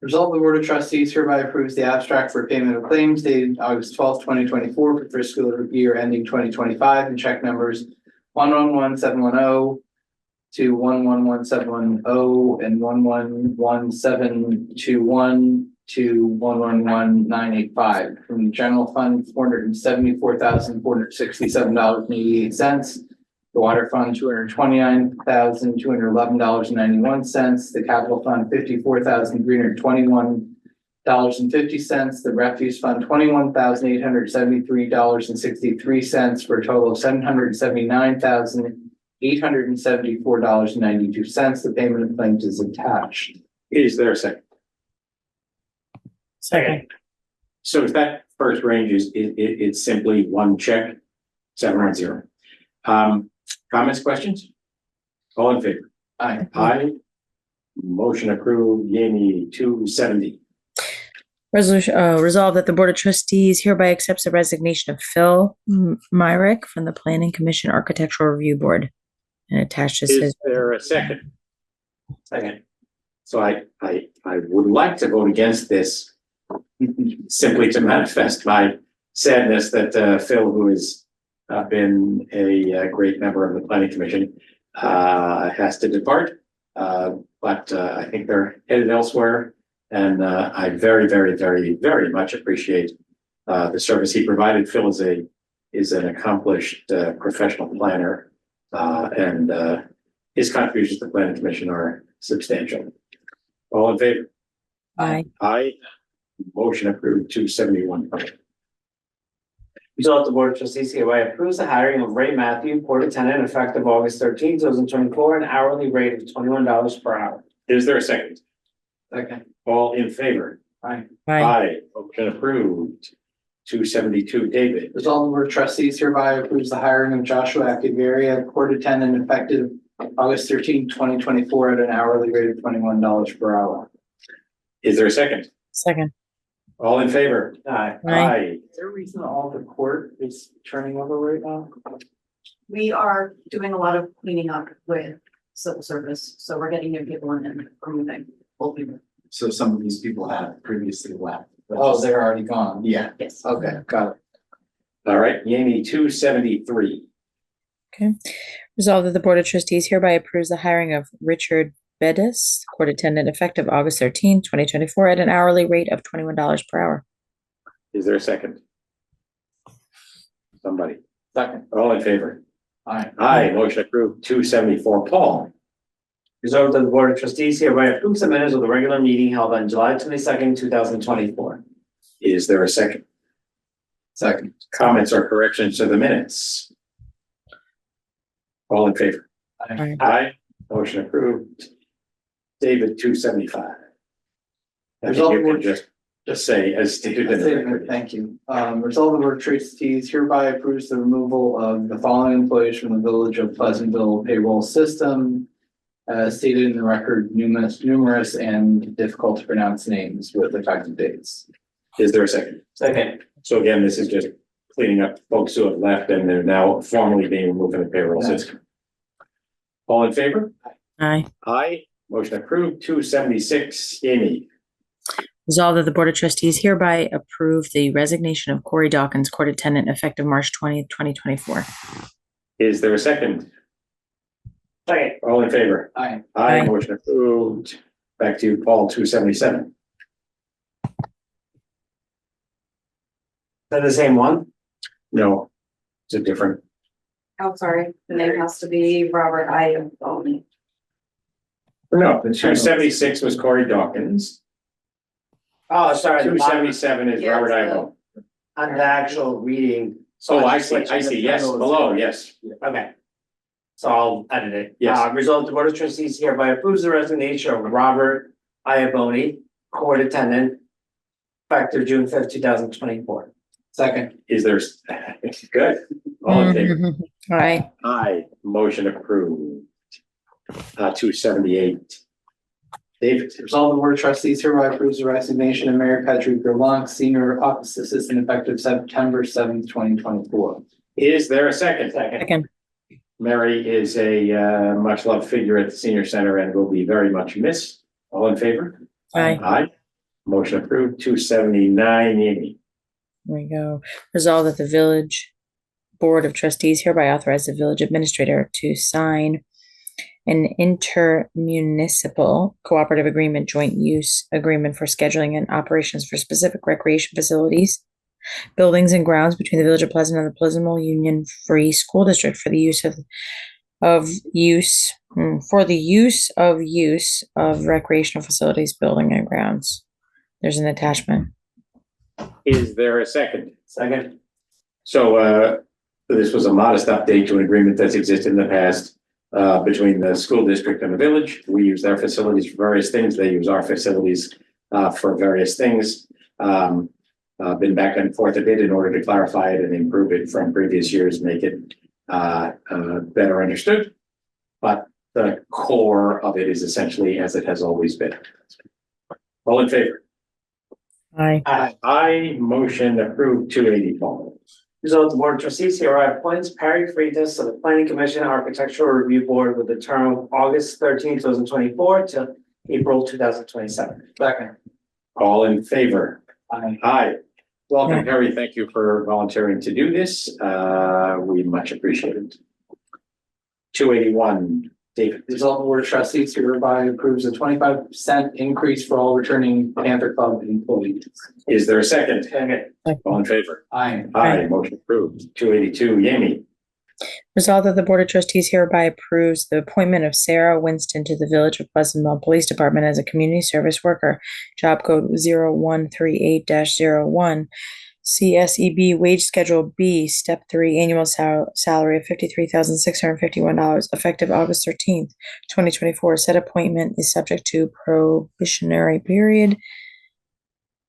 Resolve the Board of Trustees hereby approves the abstract for payment of claims dated August 12, 2024 for fiscal year ending 2025 and check numbers 111710 to 111710 and 111721 to 111985 from the general fund $474,467.88. The water fund $229,211.91. The capital fund $54,321.50. The refuse fund $21,873.63 for a total of $779,874.92. The payment of claims is attached. Is there a second? Second. So if that first range is, it's simply one check, 710. Comments, questions? All in favor? Aye. Aye. Motion approved. Yami 270. Resolution, resolved that the Board of Trustees hereby accepts the resignation of Phil Myrick from the Planning Commission Architectural Review Board and attaches Is his. there a second? Second. So I would like to vote against this simply to manifest my sadness that Phil, who has been a great member of the Planning Commission, has to depart. But I think they're headed elsewhere. And I very, very, very, very much appreciate the service he provided. Phil is an accomplished professional planner, and his contributions to the Planning Commission are substantial. All in favor? Aye. Aye. Motion approved. 271. Resolved the Board of Trustees hereby approves the hiring of Ray Matthew, Port Attendant, effective August 13, 2024, an hourly rate of $21 per hour. Is there a second? Second. All in favor? Aye. Aye. Motion approved. 272. David. Resolve the Board of Trustees hereby approves the hiring of Joshua Akivaria, court attendant, effective August 13, 2024 at an hourly rate of $21 per hour. Is there a second? Second. All in favor? Aye. Aye. Is there a reason all the court is turning over right now? We are doing a lot of cleaning up with civil service, so we're getting new people in and removing old people. So some of these people have previously left. Oh, they're already gone. Yeah. Yes. Okay, got it. All right. Yami 273. Resolved that the Board of Trustees hereby approves the hiring of Richard Bedis, court attendant, effective August 2024, at an hourly rate of $21 per hour. Is there a second? Somebody. Second. All in favor? Aye. Aye, motion approved. 274, Paul. Resolved that the Board of Trustees hereby approves the minutes of the regular meeting held on July 22nd, 2024. Is there a second? Second. Comments or corrections to the minutes? All in favor? Aye. Aye, motion approved. David, 275. I think you can just say as stated in the record. Thank you. Resolve the Board of Trustees hereby approves the removal of the following employees from the Village of Pleasantville payroll system. Stated in the record, numerous and difficult to pronounce names with effective dates. Is there a second? Second. So again, this is just cleaning up folks who have left and they're now formally being removed from the payroll system. All in favor? Aye. Aye, motion approved. 276, Amy. Resolved that the Board of Trustees hereby approve the resignation of Corey Dawkins, court attendant, effective March 20th, 2024. Is there a second? Second. All in favor? Aye. Aye, Aye. motion approved. Back to you, Paul, 277. Is that the same one? No, it's a different. Oh, sorry, the name has to be Robert Iannoni. No, the 276 was Corey Dawkins. Oh, sorry. the bottom- 277 is Yeah, Robert it's the- Ivo. On the actual reading. So Oh, I just see, switched I the see. Yes, titles. below, yes. Okay. So I'll edit it. Yes. Resolved the Board of Trustees hereby approves the resignation of Robert Iannoni, court attendant, effective June 5th, 2024. Second. Is there, good. All in favor? Aye. Aye, motion approved. 278. David, Resolve the Board of Trustees hereby approves the resignation of Mayor Patrick Gerlach, Senior Office Assistant, effective September 7th, 2024. is there a second? Second. Mary is a much loved figure at the senior center and will be very much missed. All in favor? Aye. Aye. Motion approved. 279, Amy. There we go. Resolved that the Village Board of Trustees hereby authorize the village administrator to sign an intermunicipal cooperative agreement, joint use agreement for scheduling and operations for specific recreation facilities, buildings and grounds between the Village of Pleasant and the Pleasantville Union Free School District for the use of recreational facilities, building and grounds. There's an attachment. Is there a second? Second. So this was a modest update to an agreement that's existed in the past between the school district and the village. We use their facilities for various things. They use our facilities for various things. Been back and forth a bit in order to clarify it and improve it from previous years, make it better understood. But the core of it is essentially as it has always been. All in favor? Aye. Aye, motion approved. 280, Paul. Result the Board of Trustees hereby appoints Perry Freitas to the Planning Commission Architectural Review Board with a term of August 13th, 2024 to April 2027. Second. All in favor? Aye. Aye. Welcome, Aye. Harry. Thank you for volunteering to do this. We much appreciate it. 281, David. Resolve the Board of Trustees hereby approves a 25% increase for all returning Panther Club employees. Is there a second? Second. All in favor? Aye. Aye, motion approved. 282, Yami. Resolved that the Board of Trustees hereby approves the appointment of Sarah Winston to the Village of Pleasantville Police Department as a community service worker, job code 0138-01, CSEB wage schedule B, step 3, annual salary of $53,651, effective August 13th, 2024. Said appointment is subject to probationary period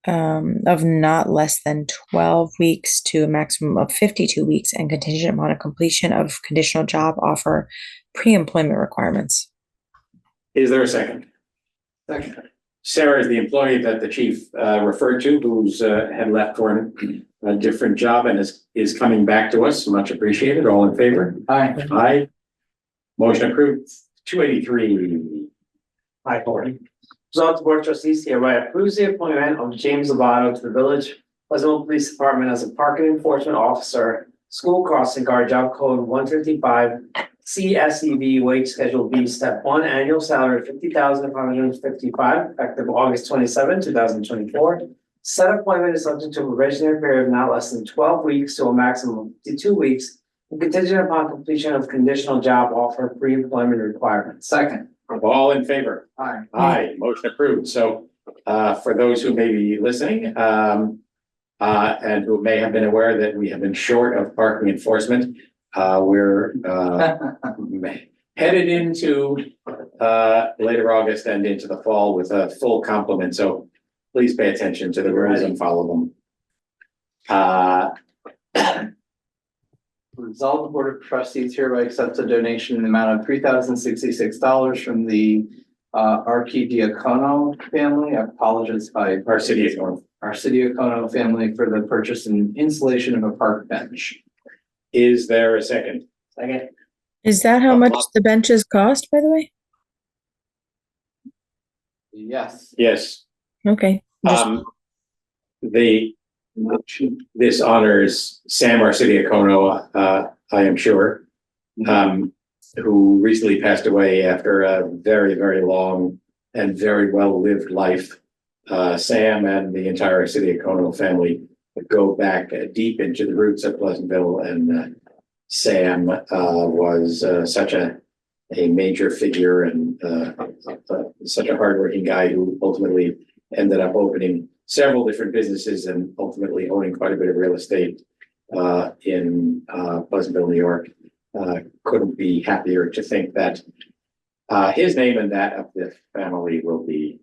of not less than 12 weeks to a maximum of 52 weeks and contingent upon a completion of conditional job offer pre-employment requirements. Is there a second? Second. Sarah is the employee that the chief referred to, who's had left for a different job and is coming back to us. Much appreciated. All in favor? Aye. Aye. Motion approved. 283. Aye, Cory. Result the Board of Trustees hereby approves the appointment of James Lovato to the Village Pleasantville Police Department as a parking enforcement officer, school crossing guard, job code 155 CSEB wage schedule B, step 1, annual salary of $50,555, effective August 27, 2024. Said appointment is subject to a probationary period of not less than 12 weeks to a maximum of 52 weeks, and contingent upon completion of conditional job offer pre-employment requirements. Second. All in favor? Aye. Aye, motion approved. So, for those who may be listening, and who may have been aware that we have been short of parking enforcement, we're, headed into, later August and into the fall with a full complement. So please pay attention to the rules and follow them. Resolve the Board of Trustees hereby accepts a donation in the amount of $3,066 from the Archidiacono family. I apologize if I Archidiacono family for the purchase and installation of a park bench. Is there a second? Second. Is that how much the benches cost, by the way? Yes. Yes. Okay. This honors Sam Arcidiacono, I am sure, who recently passed away after a very, very long and very well-lived life. Sam and the entire Arcidiacono family go back deep into the roots of Pleasantville, and Sam was such a major figure and such a hardworking guy who ultimately ended up opening several different businesses and ultimately owning quite a bit of real estate in Pleasantville, New York. Couldn't be happier to think that his name and that of the family will be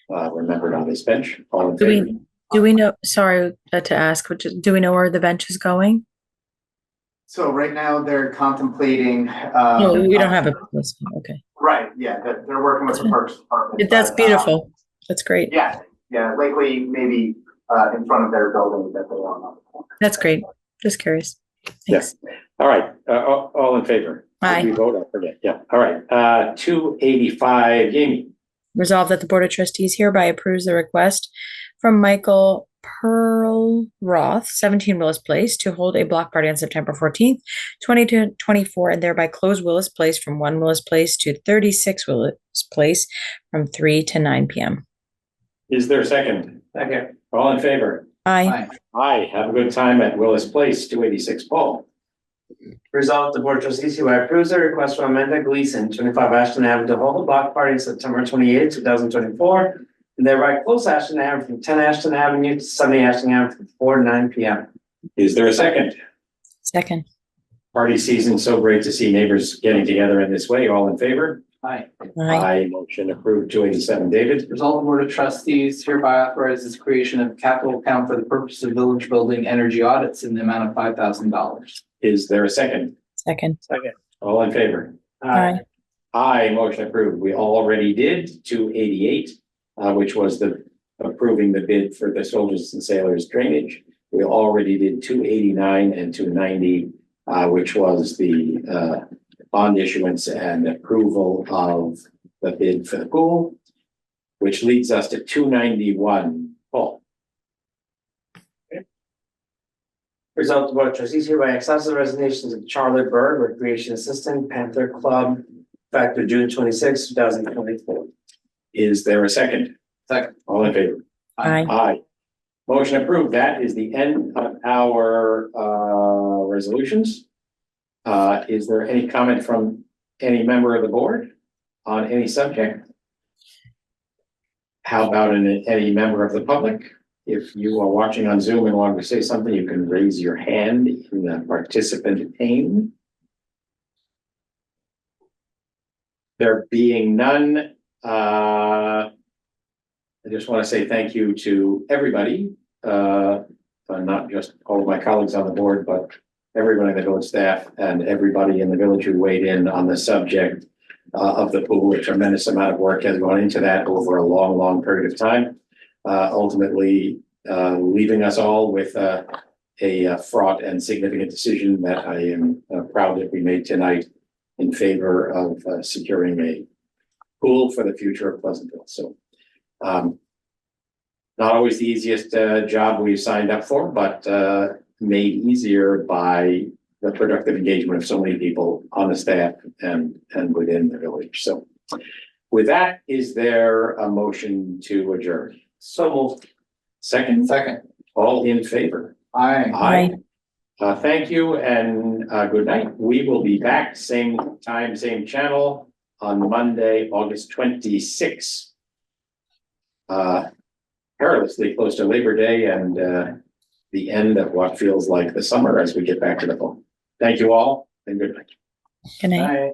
remembered on this bench. All in favor? Do we know, sorry to ask, do we know where the bench is going? So right now they're contemplating. No, we don't have a list. Okay. Right, yeah, they're working with the Parks Department. That's beautiful. That's great. Yeah, likely maybe in front of their building that they own. That's great. Just curious. Yes. All right, all in favor? Aye. Did we vote? I forget. Yeah, all right, 285, Jamie. Resolved that the Board of Trustees hereby approves the request from Michael Perlroth, 17 Willis Place, to hold a block party on September 14th, 2024, and thereby close Willis Place from 1 Willis Place to 36 Willis Place from 3 to 9 p.m. Is there a second? Second. All in favor? Aye. Aye, have a good time at Willis Place, 286, Paul. Resolved, the Board of Trustees hereby approves the request from Amanda Gleason, 25 Ashton Avenue, to hold a block party on September 28, 2024, and thereby close Ashton Avenue from 10 Ashton Avenue to 70 Ashton Avenue from 4 to 9 p.m. Is there a second? Second. Party season, so great to see neighbors getting together in this way. All in favor? Aye. Aye, motion approved, 287, David. Resolve the Board of Trustees hereby authorizes creation of capital account for the purpose of village building energy audits in the amount of $5,000. Is there a second? Second. Second. All in favor? Aye. Aye, motion approved. We already did 288, which was the approving the bid for the Soldiers and Sailors drainage. We already did 289 and 290, which was the bond issuance and approval of the bid for the pool, which leads us to 291. Paul. Result, the Board of Trustees hereby accepts the resignations of Charlotte Berg, Recreation Assistant, Panther Club, effective June 26, 2024. Is there a second? Second. All in favor? Aye. Aye. Motion approved. That is the end of our resolutions. Is there any comment from any member of the board on any subject? How about any member of the public? If you are watching on Zoom and want to say something, you can raise your hand in the participant pane. There being none, I just want to say thank you to everybody, not just all of my colleagues on the board, but everyone in the village staff and everybody in the village who weighed in on the subject of the pool. A tremendous amount of work has gone into that over a long, long period of time. Ultimately, leaving us all with a fraught and significant decision that I am proud that we made tonight in favor of securing a pool for the future of Pleasantville. So, not always the easiest job we signed up for, but made easier by the productive engagement of so many people on the staff and within the village. So with that, is there a motion to adjourn? So moved. Second, all in favor? Aye. Thank you and good night. We will be back same time, same channel on Monday, August 26th. Perilously close to Labor Day and the end of what feels like the summer as we get back to the phone. Thank you all and good night. Good night. All right.